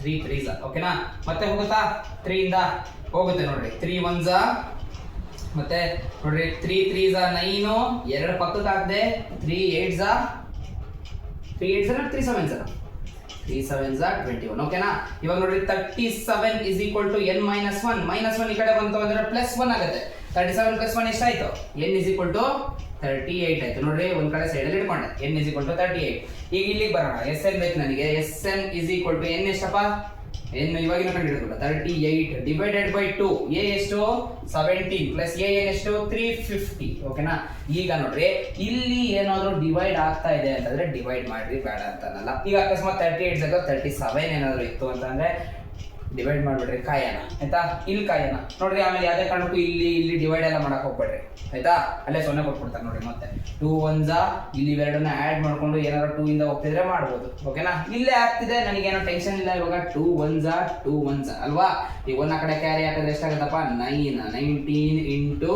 3 3, ಓಕೆನಾ. ಮತ್ತೆ ಹೋಗುತ್ತಾ 3 ಇಂದ ಹೋಗುತ್ತೆ ನೋಡ್ರಿ. 3 1 ಮತ್ತೆ ನೋಡ್ರಿ, 3 3 9, 2 ಪಕ್ಕಕ್ಕೆ ಹಾಕಿದೆ. 3 8 3 8 3 7 3 7 21, ಓಕೆನಾ. ಇವಾಗ ನೋಡ್ರಿ, 37 = n - 1. -1 ಈ ಕಡೆ ಬಂತು ಅಂದ್ರೆ +1 ಆಗುತ್ತೆ. 37 + 1 ಎಷ್ಟಾಯ್ತು, n = 38 ಆಯ್ತು ನೋಡ್ರಿ, ಒಂದ್ ಕಡೆ ಸೈಡಲ್ಲಿ ಇಟ್ಕೊಂಡೆ n ಇಸ್ ಈಕ್ವಲ್ ಟು 38. ಈಗ ಇಲ್ಲಿಗೆ ಬರೋಣ, ಎಸ್ ಎನ್ ಬೇಕು ನನಗೆ. S N is equal to N ಎಷ್ಟಪ್ಪ, ಎನ್ ಇವಾಗಿನ ಕಂಡು ಹಿಡಿದುಲ್ಲ, 38 ಡಿವೈಡೆಡ್ ಬೈ 2. ಎ ಎಷ್ಟು 17 ಪ್ಲಸ್ ಎ ಎನ್ ಎಷ್ಟು 350. ಓಕೆನಾ. ಈಗ ನೋಡ್ರಿ ಇಲ್ಲಿ ಏನಾದ್ರು ಡಿವೈಡ್ ಆಗ್ತಾ ಇದೆ ಅಂತಂದ್ರೆ ಡಿವೈಡ್ ಮಾಡ್ರಿ, ಬೇಡ ಅಂತಾನಲ್ಲ. ಈಗ ಅಕಸ್ಮಾತ್ 38 ಜಾಗ 37 ಏನಾದ್ರು ಇತ್ತು ಅಂತಂದ್ರೆ ಡಿವೈಡ್ ಮಾಡ್ಬಿಡ್ರಿ, ಕಾಯನ ಆಯ್ತಾ. ಇಲ್ಲಿ ಕಾಯನ ನೋಡ್ರಿ. ಆಮೇಲೆ ಯಾವ್ದೇ ಕಾರಣಕ್ಕೂ ಇಲ್ಲಿ ಡಿವೈಡ್ ಎಲ್ಲ ಮಾಡಕ್ ಹೋಗ್ಬೇಡ್ರಿ ಆಯ್ತಾ. ಅಲ್ಲೇ 0 ಕೊಟ್ಬಿಡ್ತಾರೆ ನೋಡ್ರಿ. ಮತ್ತೆ 2 1 ಇಲ್ಲಿ ಇವೆರಡನ್ನ ಆಡ್ ಮಾಡ್ಕೊಂಡು ಏನಾದ್ರು 2 ಇಂದ ಹೋಗ್ತಿದ್ರೆ ಮಾಡ್ಬೋದು. ಓಕೆನಾ. ಇಲ್ಲೇ ಆಗ್ತಿದೆ, ನನಗೇನೋ ಟೆನ್ಷನ್ ಇಲ್ಲ. ಇವಾಗ 2 1 ಅಲ್ವಾ. ಈಗ 1 ಕಡೆ ಕ್ಯಾರಿ ಹಾಕಿದ್ರೆ ಎಷ್ಟಾಗುತ್ತಪ್ಪ 9. 19 ಇಂಟು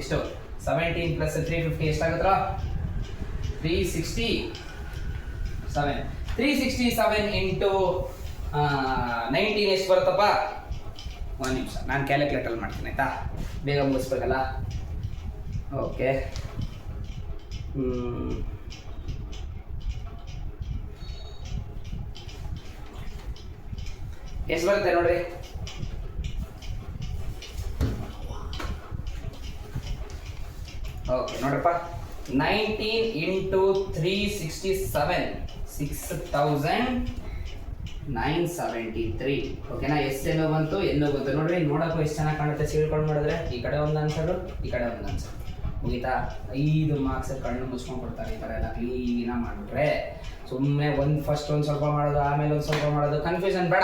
ಎಷ್ಟು 17 ಪ್ಲಸ್ 350 ಎಷ್ಟಾಗುತ್ತೋ 367. 367 ಇಂಟು 19 ಎಷ್ಟು ಬರುತ್ತಪ್ಪ. 1 ನಿಮಿಷ ನಾನು ಕ್ಯಾಲ್ಕುಲೇಟರ್ ಮಾಡ್ತೀನಿ ಆಯ್ತಾ, ಬೇಗ ಮುಗಿಸ್ಬೇಕಲ್ಲ. ಓಕೆ, ಎಷ್ಟು ಬರುತ್ತೆ ನೋಡ್ರಿ. ಓಕೆ ನೋಡ್ರಪ್ಪ, 19 ಇಂಟು 367 6973. ಓಕೆನಾ. ಎಸ್ ಎಲ್ಲೋ ಬಂತು, ಎಲ್ಲೋ ಬಂತು ನೋಡ್ರಿ. ನೋಡಕ್ಕೂ ಎಷ್ಟು ಚೆನ್ನಾಗಿ ಕಾಣುತ್ತೆ ಸೀಳ್ಕೊಂಡು ಮಾಡಿದ್ರೆ. ಈ ಕಡೆ ಒಂದು ಆನ್ಸರು, ಈ ಕಡೆ ಒಂದು ಆನ್ಸರ್. ಮುಗೀತಾ. 5 ಮಾರ್ಕ್ಸ್ ಕಣ್ಣು ಮುಚ್ಕೊಂಡು ಕೊಡ್ತಾರೆ ಈ ಥರ ಎಲ್ಲ ಕ್ಲೀನ ಮಾಡಿಬಿಟ್ರೆ. ಸುಮ್ಮನೆ ಫಸ್ಟ್ ಒಂದು ಸ್ವಲ್ಪ ಮಾಡೋದು, ಆಮೇಲೆ ಒಂದು ಸ್ವಲ್ಪ ಮಾಡೋದು, ಕನ್ಫ್ಯೂಷನ್ ಬೇಡ.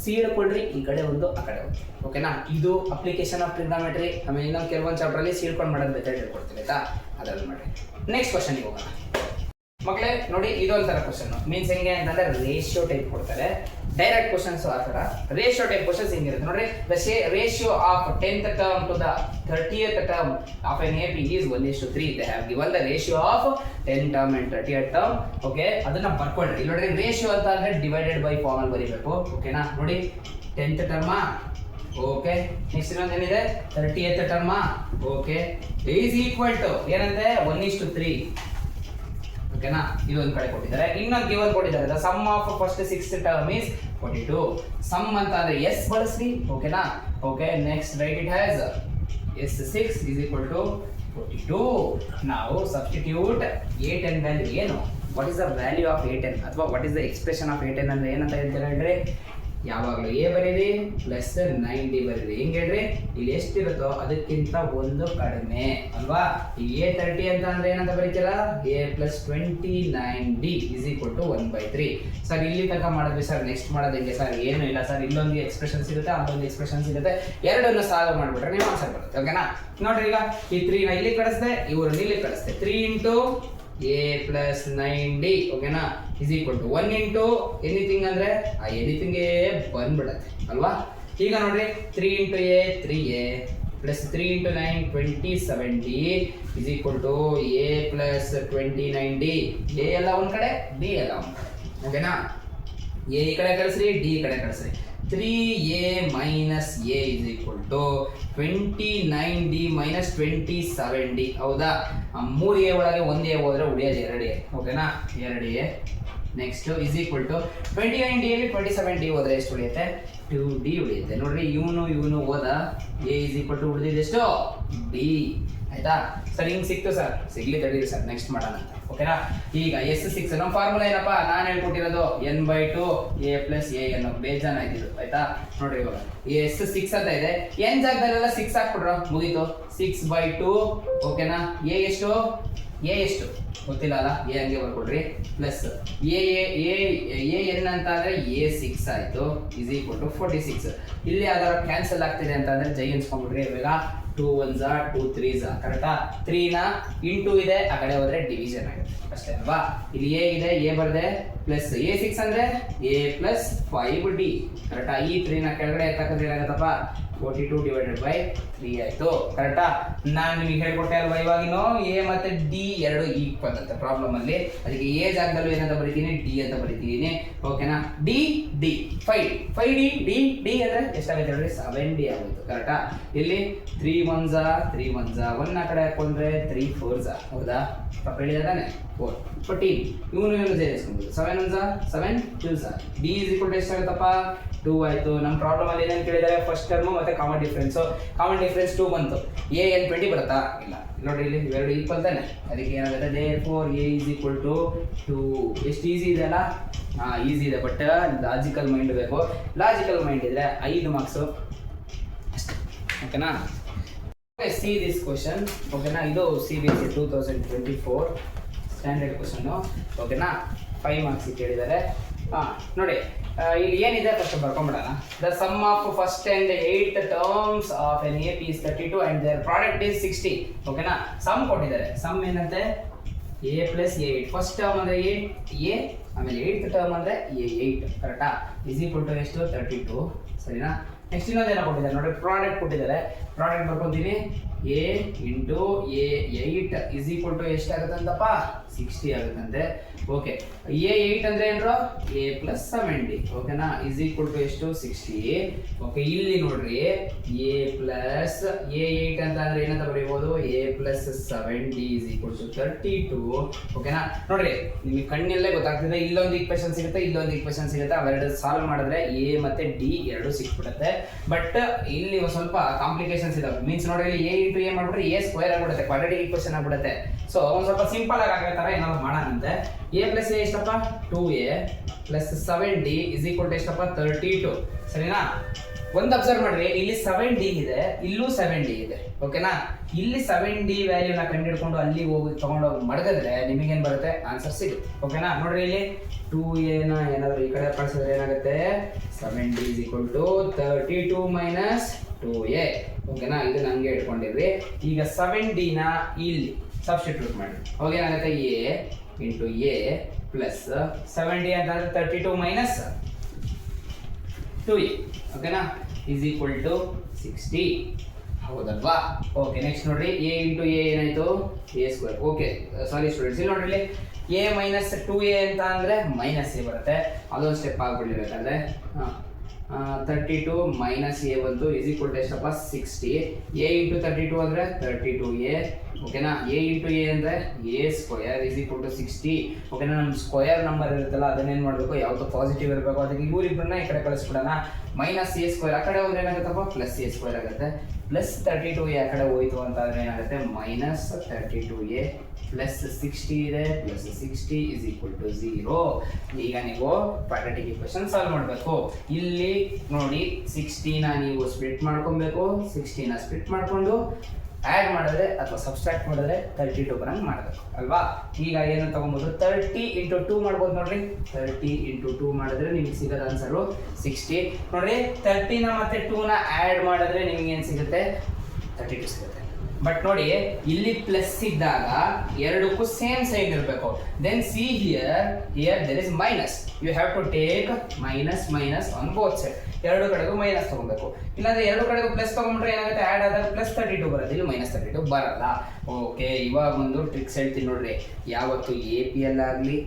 ಸೀಳ್ಕೊಳ್ರಿ, ಈ ಕಡೆ ಒಂದು ಆ ಕಡೆ ಒಂದು. ಓಕೆನಾ. ಇದು ಅಪ್ಲಿಕೇಶನ್ ಆಫ್ ಟ್ರಿಗ್ನೋಮೆಟ್ರಿ. ಆಮೇಲೆ ಇನ್ನೊಂದು ಕೆಲವೊಂದು ಚಾಪ್ಟ್ರಲ್ಲಿ ಸೀಳ್ಕೊಂಡು ಮಾಡೋದು ಬೇಕಾದ್ರೆ ಹೇಳ್ಕೊಡ್ತೀವಿ ಆಯ್ತಾ, ಅದರಲ್ಲಿ ಮಾಡಿ. ನೆಕ್ಸ್ಟ್ ಕ್ವಶನ್ಗೆ ಹೋಗೋಣ ಮಕ್ಕಳೇ. ನೋಡಿ ಇದೊಂಥರ ಕ್ವಶನ್. ಮೀನ್ಸ್ ಹೆಂಗೆ ಅಂತಂದ್ರೆ ರೇಷಿಯೋ ಟೈಪ್ ಕೊಡ್ತಾರೆ. ಡೈರೆಕ್ಟ್ ಕ್ವಶನ್ಸ್ ಆ ಥರ ರೇಷಿಯೋ ಟೈಪ್ ಕ್ವಶನ್ಸ್ ಹಿಂಗಿರುತ್ತೆ ನೋಡ್ರಿ. The ratio of 10th term to the 30th term of an AP is 1:3. They have given the ratio of 10th term and 30th term. Okay, ಅದನ್ನ ಬರ್ಕೊಳ್ರಿ. ಇಲ್ಲಿ ನೋಡ್ರಿ, ratio ಅಂತ ಅಂದ್ರೆ divided by form ಅಲ್ಲಿ ಬರೀಬೇಕು. ಓಕೆನಾ. ನೋಡಿ 10th term ಓಕೆ, ನೆಕ್ಸ್ಟ್ ಇನ್ನೊಂದು ಏನಿದೆ 30th term okay, is equal to ಏನಂದ್ರೆ 1:3. ಓಕೆನಾ. ಇದೊಂದು ಕಡೆ ಕೊಟ್ಟಿದ್ದಾರೆ. ಇನ್ನೊಂದು ಗಿವನ್ ಕೊಟ್ಟಿದ್ದಾರೆ, the sum of first 6th term is 42. Sum ಅಂತ ಅಂದ್ರೆ ಎಸ್ ಬಳಸ್ರಿ. ಓಕೆನಾ. Okay, next write it has S6 is equal to 42. ನಾವು ಸಬ್ಸ್ಟಿಟ್ಯೂಟ್ A10 ವ್ಯಾಲ್ಯೂ ಏನು, what is the value of A10 ಅಥವಾ what is the expression of A10 ಅಂದ್ರೆ ಏನಂತ ಹೇಳ್ತೀರಾ ಹೇಳ್ರಿ. ಯಾವಾಗಲೂ ಎ ಬರೀರಿ ಪ್ಲಸ್ 9D ಬರೀರಿ. ಹೆಂಗೆ ಹೇಳ್ರಿ, ಇಲ್ಲಿ ಎಷ್ಟಿರುತ್ತೋ ಅದಕ್ಕಿಂತ ಒಂದು ಕಡಿಮೆ ಅಲ್ವಾ. ಈ A30 ಅಂತ ಅಂದ್ರೆ ಏನಂತ ಬರೀತೀರಾ, A plus 29D is equal to 1/3. Sir ಇಲ್ಲಿ ತನಕ ಮಾಡಿದ್ವಿ ಸರ್, ನೆಕ್ಸ್ಟ್ ಮಾಡೋದು ಹೆಂಗೆ ಸರ್, ಏನು ಇಲ್ಲ ಸರ್. ಇಲ್ಲೊಂದು ಎಕ್ಸ್ಪ್ರೆಷನ್ ಸಿಗುತ್ತೆ, ಅಲ್ಲೊಂದು ಎಕ್ಸ್ಪ್ರೆಷನ್ ಸಿಗುತ್ತೆ, ಎರಡನ್ನು ಸಾಲ್ವ್ ಮಾಡಿಬಿಟ್ರೆ ನೀವು ಆನ್ಸರ್ ಬರುತ್ತೆ. ಓಕೆನಾ. ನೋಡ್ರಿ, ಈಗ ಈ 3ನ ಇಲ್ಲಿ ಕಳಿಸ್ದೆ, ಇವ್ರನ್ನ ಇಲ್ಲಿ ಕಳಿಸ್ದೆ. 3 ಇಂಟು A ಪ್ಲಸ್ 9D ಓಕೆನಾ is equal to 1 into anything ಅಂದ್ರೆ ಆ ಎನಿಥಿಂಗ್ಗೆ ಬಂದ್ಬಿಡತ್ತೆ ಅಲ್ವಾ. ಈಗ ನೋಡ್ರಿ 3 into A 3A plus 3 into 9 27D is equal to A plus 29D. A ಎಲ್ಲ ಒಂದು ಕಡೆ, D ಎಲ್ಲ ಒಂದು ಕಡೆ. ಓಕೆನಾ. A ಈ ಕಡೆ ಕಳಿಸ್ರಿ, D ಈ ಕಡೆ ಕಳಿಸ್ರಿ. 3A minus A is equal to 29D minus 27D. ಹೌದಾ. 3A ಒಳಗೆ 1A ಹೋದ್ರೆ ಉಳಿಯೋದು 2A. ಓಕೆನಾ. 2A next is equal to 29D ಅಲ್ಲಿ 27D ಹೋದ್ರೆ ಎಷ್ಟು ಉಳಿಯುತ್ತೆ, 2D ಉಳಿಯುತ್ತೆ. ನೋಡ್ರಿ, ಇವನು ಹೋದ A ಇಸ್ ಈಕ್ವಲ್ ಟು ಉಳಿದಿದೆ ಎಷ್ಟು, D. ಆಯ್ತಾ ಸರ್. ಹಿಂಗೆ ಸಿಕ್ತು ಸರ್, ಸಿಗ್ಲಿ ತಡೀರಿ ಸರ್, ನೆಕ್ಸ್ಟ್ ಮಾಡೋಣ ಅಂತ. ಓಕೆನಾ. ಈಗ S6 ನಮ್ಮ ಫಾರ್ಮುಲಾ ಏನಪ್ಪ, ನಾನು ಹೇಳ್ಕೊಟ್ಟಿರೋದು n/2 A ಪ್ಲಸ್ A ಅನ್ನೋ ಬೇಜಾನ್ ಆಯ್ತಿದ್ದು ಆಯ್ತಾ. ನೋಡ್ರಿ, ಇವಾಗ S6 ಅಂತ ಇದೆ, n ಜಾಗದಲ್ಲೆಲ್ಲ 6 ಹಾಕ್ಬಿಡ್ರ, ಮುಗೀತು. 6/2 ಓಕೆನಾ. A ಎಷ್ಟು ಗೊತ್ತಿಲ್ಲ ಅಲ್ಲ, A ಹಂಗೆ ಬರ್ಕೊಡ್ರಿ. ಪ್ಲಸ್ n ಅಂತ ಅಂದ್ರೆ A6 ಆಯ್ತು ಇಸ್ ಈಕ್ವಲ್ ಟು 46. ಇಲ್ಲಿ ಯಾವ್ದಾರ ಕ್ಯಾನ್ಸಲ್ ಆಗ್ತಿದೆ ಅಂತ ಅಂದ್ರೆ ಜೈ ಅನ್ಸ್ಕೊಂಡ್ಬಿಡ್ರಿ. ಇವಾಗ 2 1s 2 3s ಕರೆಕ್ಟಾ. 3ನ ಇಂಟು ಇದೆ, ಆ ಕಡೆ ಹೋದ್ರೆ ಡಿವಿಷನ್ ಆಗುತ್ತೆ ಅಷ್ಟೇ ಅಲ್ವಾ. ಇಲ್ಲಿ A ಇದೆ, A ಬರ್ದೆ ಪ್ಲಸ್ A6 ಅಂದ್ರೆ A ಪ್ಲಸ್ 5D ಕರೆಕ್ಟಾ. ಈ 3ನ ಕೆಳಗಡೆ ಎತ್ತಕ್ಕಂದ್ರೆ ಏನಾಗತ್ತಪ್ಪ 42 ಡಿವೈಡೆಡ್ ಬೈ 3 ಆಯ್ತು ಕರೆಕ್ಟಾ. ನಾನು ನಿಮಗೆ ಹೇಳ್ಕೊಟ್ಟೆ ಅಲ್ವಾ, ಇವಾಗಿನೂ A ಮತ್ತೆ D ಎರಡು ಈಕ್ವಲ್ ಅಂತ ಪ್ರಾಬ್ಲಮ್ ಅಲ್ಲಿ. ಅದಕ್ಕೆ A ಜಾಗದಲ್ಲೂ ಏನಂತ ಬರೀತೀನಿ, D ಅಂತ ಬರೀತೀನಿ. ಓಕೆನಾ. D 5D D ಅಂದ್ರೆ ಎಷ್ಟಾಗುತ್ತೆ ಹೇಳ್ರಿ, 7D ಆಗುತ್ತೆ ಕರೆಕ್ಟಾ. ಇಲ್ಲಿ 3 1s 1 ಆ ಕಡೆ ಹಾಕೊಂಡ್ರೆ 3 4s ಹೌದಾ. ಹೇಳಿದಾನೆ 4 14 ಇವನು ಸೇರಿಸ್ಕೊಬೋದು 7 1 7 2 ಡಿ ಇಸ್ ಈಕ್ವಲ್ ಟು ಎಷ್ಟಾಗುತ್ತಪ್ಪ 2 ಆಯಿತು. ನಮ್ಮ ಪ್ರಾಬ್ಲಮ್ ಅಲ್ಲಿ ಏನೇನು ಕೇಳಿದ್ದಾರೆ ಫಸ್ಟ್ ಟರ್ಮು ಮತ್ತು ಕಾಮನ್ ಡಿಫ್ರೆನ್ಸು 2 ಬಂತು. ಎ ಏನು 20 ಬರುತ್ತಾ ಇಲ್ಲ ನೋಡಿರಿ ಇಲ್ಲಿ ಇವೆರಡು ಈಕ್ವಲ್ ತಾನೆ ಅದಕ್ಕೆ ಏನಾಗುತ್ತೆ therefore A is equal to 2 ಎಷ್ಟು ಈಸಿ ಇದೆ ಅಲ್ಲ ಈಸಿ ಇದೆ ಬಟ್ ಲಾಜಿಕಲ್ ಮೈಂಡ್ ಬೇಕು. ಲಾಜಿಕಲ್ ಮೈಂಡ್ ಇದ್ರೆ 5 ಮಾರ್ಕ್ಸು ಅಷ್ಟೇ ಓಕೆನಾ. ಸಿ ದಿಸ್ ಕ್ವಶನ್ ಓಕೆನಾ. ಇದು CBSE 2024 ಸ್ಟ್ಯಾಂಡರ್ಡ್ ಕ್ವಶನ್ನು ಓಕೆನಾ. 5 ಮಾರ್ಕ್ಸ್ ಕೇಳಿದ್ದಾರೆ. ನೋಡಿ ಇಲ್ಲಿ ಏನಿದೆ ಫಸ್ಟ್ ಬರ್ಕೊಂಬಿಡೋಣ. The sum of first and 8 terms of n AP is 32 and their product is 60 ಓಕೆನಾ. ಸಮ್ ಕೊಟ್ಟಿದ್ದಾರೆ. ಸಮ್ ಏನಂತೆ A plus A 8 first term ಅಂದರೆ A ಆಮೇಲೆ 8th ಟರ್ಮ್ ಅಂದರೆ A8 ಕರೆಕ್ಟಾ. ಇಸ್ ಈಕ್ವಲ್ ಟು ಎಷ್ಟು 32 ಸರಿನಾ. ನೆಕ್ಸ್ಟ್ ಇನ್ನೊಂದೇನೋ ಕೊಟ್ಟಿದ್ದಾರೆ ನೋಡಿ ಪ್ರಾಡಕ್ಟ್ ಕೊಟ್ಟಿದ್ದಾರೆ. ಪ್ರಾಡಕ್ಟ್ ಬರ್ಕೊತೀನಿ A into A8 is equal to ಎಷ್ಟಾಗುತ್ತಂತಪ್ಪ 60 ಆಗುತ್ತಂತೆ. ಓಕೆ A8 ಅಂದರೆ ಏನ್ರು A ಪ್ಲಸ್ 7D ಓಕೆನಾ ಇಸ್ ಈಕ್ವಲ್ ಟು ಎಷ್ಟು 60. ಓಕೆ ಇಲ್ಲಿ ನೋಡ್ರಿ A ಪ್ಲಸ್ A8 ಅಂತ ಅಂದರೆ ಏನಂತ ಬರೀಬೋದು A plus 7D is equal to 32 ಓಕೆನಾ. ನೋಡ್ರಿ ನಿಮಗೆ ಕಣ್ಣಲ್ಲೇ ಗೊತ್ತಾಗ್ತದೆ ಇಲ್ಲೊಂದು ಈಕ್ವೇಷನ್ ಸಿಗುತ್ತೆ ಇಲ್ಲೊಂದು ಈಕ್ವೇಷನ್ ಸಿಗುತ್ತೆ ಅವೆರಡು ಸಾಲ್ವ್ ಮಾಡಿದ್ರೆ A ಮತ್ತೆ D ಎರಡು ಸಿಕ್ಬಿಡುತ್ತೆ. ಬಟ್ ಇಲ್ಲಿ ಸ್ವಲ್ಪ ಕಾಂಪ್ಲಿಕೇಶನ್ಸ್ ಇದಾವೆ ಮೀನ್ಸ್ ನೋಡ್ರಿ ಇಲ್ಲಿ A ಇಂಟು A ಮಾಡ್ಬಿಟ್ರೆ A ಸ್ಕ್ವೇರ್ ಆಗ್ಬಿಡುತ್ತೆ ಕ್ವಾಡ್ರಾಟಿಕ್ ಈಕ್ವೇಷನ್ ಆಗ್ಬಿಡುತ್ತೆ. ಸೊ ಒಂದು ಸ್ವಲ್ಪ ಸಿಂಪಲ್ ಆಗಿ ಆಗೋ ಥರ ಏನಾದ್ರು ಮಾಡೋಣಂತೆ. A ಪ್ಲಸ್ A ಎಷ್ಟಪ್ಪ 2A plus 7D is equal to ಎಷ್ಟಪ್ಪ 32 ಸರಿನಾ. ಒಂದು ಅಬ್ಸರ್ವ್ ಮಾಡ್ರಿ ಇಲ್ಲಿ 7D ಇದೆ ಇಲ್ಲೂ 7D ಇದೆ ಓಕೆನಾ. ಇಲ್ಲಿ 7D ವ್ಯಾಲ್ಯೂನ ಕಂಡುಹಿಡ್ಕೊಂಡು ಅಲ್ಲಿ ಹೋಗಿ ತಗೊಂಡೋಗಿ ಮಡಗಿದ್ರೆ ನಿಮಗೇನು ಬರುತ್ತೆ ಆನ್ಸರ್ ಸಿಗುತ್ತೆ ಓಕೆನಾ. ನೋಡ್ರಿ ಇಲ್ಲಿ 2Aನ ಏನಾದರೂ ಈ ಕಡೆ ಕಳಿಸಿದ್ರೆ ಏನಾಗುತ್ತೆ 7D is equal to 32 minus 2A ಓಕೆನಾ. ಇದು ನಂಗೆ ಇಟ್ಕೊಂಡಿರ್ರಿ. ಈಗ 7Dನ ಇಲ್ಲಿ ಸಬ್ಸ್ಟಿಟ್ಯೂಟ್ ಮಾಡಿ ಅವಾಗ ಏನಾಗುತ್ತೆ A into A plus 7D ಅಂತಂದ್ರೆ 32 ಮೈನಸ್ 2A ಓಕೆನಾ ಈಸ್ ಈಕ್ವಲ್ ಟು 60 ಹೌದಲ್ವಾ. ಓಕೆ ನೆಕ್ಸ್ಟ್ ನೋಡ್ರಿ A ಇಂಟು A ಏನಾಯಿತು A square. Okay sorry students ಇಲ್ಲಿ ನೋಡ್ರಿ A ಮೈನಸ್ 2A ಅಂತ ಅಂದರೆ ಮೈನಸ್ A ಬರುತ್ತೆ. ಅದೊಂದು ಸ್ಟೆಪ್ ಆಗಿಬಿಡ್ಲಿಬೇಕಂದ್ರೆ 32 ಮೈನಸ್ A ಬಂತು ಇಸ್ ಈಕ್ವಲ್ ಟು ಎಷ್ಟಪ್ಪ 60. A ಇಂಟು 32 ಅಂದರೆ 32A ಓಕೆನಾ. A ಇಂಟು A ಅಂದರೆ A square is equal to 60 ಓಕೆನಾ. ನಮ್ಮ ಸ್ಕ್ವಯರ್ ನಂಬರ್ ಇರುತ್ತಲ್ಲ ಅದನ್ನೇನು ಮಾಡಬೇಕು ಯಾವುದು ಪಾಸಿಟಿವ್ ಇರಬೇಕು ಅದಕ್ಕೆ ಇವರಿಬ್ಬರನ್ನ ಈ ಕಡೆ ಕಳಿಸ್ಬಿಡೋಣ. ಮೈನಸ್ A ಸ್ಕ್ವಯರ್ ಆ ಕಡೆ ಹೋದ್ರೆ ಏನಾಗುತ್ತಪ್ಪ ಪ್ಲಸ್ A ಸ್ಕ್ವಯರ್ ಆಗುತ್ತೆ. ಪ್ಲಸ್ 32A ಆ ಕಡೆ ಹೋಯಿತು ಅಂತ ಆದರೆ ಏನಾಗುತ್ತೆ ಮೈನಸ್ 32A ಪ್ಲಸ್ 60 ಇದೆ ಪ್ಲಸ್ 60 ಇಸ್ ಈಕ್ವಲ್ ಟು 0. ಈಗ ನೀವು ಕ್ವಾಡ್ರಾಟಿಕ್ ಈಕ್ವೇಷನ್ ಸಾಲ್ವ್ ಮಾಡಬೇಕು. ಇಲ್ಲಿ ನೋಡಿ 60ನ ನೀವು ಸ್ಪ್ಲಿಟ್ ಮಾಡ್ಕೊಬೇಕು 60ನ ಸ್ಪ್ಲಿಟ್ ಮಾಡಿಕೊಂಡು ಆ್ಯಡ್ ಮಾಡಿದ್ರೆ ಅಥವಾ ಸಬ್ಸ್ಟ್ರಾಕ್ಟ್ ಮಾಡಿದ್ರೆ 32 ಬರಂಗೆ ಮಾಡಬೇಕು ಅಲ್ವಾ. ಈಗ ಏನು ತೊಗೊಬೋದು 30 ಇಂಟು 2 ಮಾಡ್ಬೋದು ನೋಡ್ರಿ 30 ಇಂಟು 2 ಮಾಡಿದ್ರೆ ನಿಮಗೆ ಸಿಗೋದು ಆನ್ಸರು 60. ನೋಡ್ರಿ 30ನ ಮತ್ತು 2ನ ಆ್ಯಡ್ ಮಾಡಿದ್ರೆ ನಿಮ್ಗೆ ಏನು ಸಿಗುತ್ತೆ 32 ಸಿಗುತ್ತೆ. ಬಟ್ ನೋಡಿ ಇಲ್ಲಿ ಪ್ಲಸ್ ಇದ್ದಾಗ ಎರಡಕ್ಕೂ ಸೇಮ್ ಸೈಡ್ ಇರಬೇಕು. Then see here there is minus you have to take minus minus on both side. ಎರಡು ಕಡೆಗೂ ಮೈನಸ್ ತಗೊಬೇಕು. ಇಲ್ಲಾಂದ್ರೆ ಎರಡು ಕಡೆಗೂ ಪ್ಲಸ್ ತಗೊಂಡ್ರೆ ಏನಾಗುತ್ತೆ ಆ್ಯಡ್ ಆದಾಗ ಪ್ಲಸ್ 32 ಬರುತ್ತೆ ಇಲ್ಲಿ ಮೈನಸ್ 32 ಬರಲ್ಲ. ಓಕೆ ಇವಾಗ ಒಂದು ಟ್ರಿಕ್ಸ್ ಹೇಳ್ತೀನಿ ನೋಡ್ರಿ. ಯಾವತ್ತು AP ಅಲ್ಲಾಗಲಿ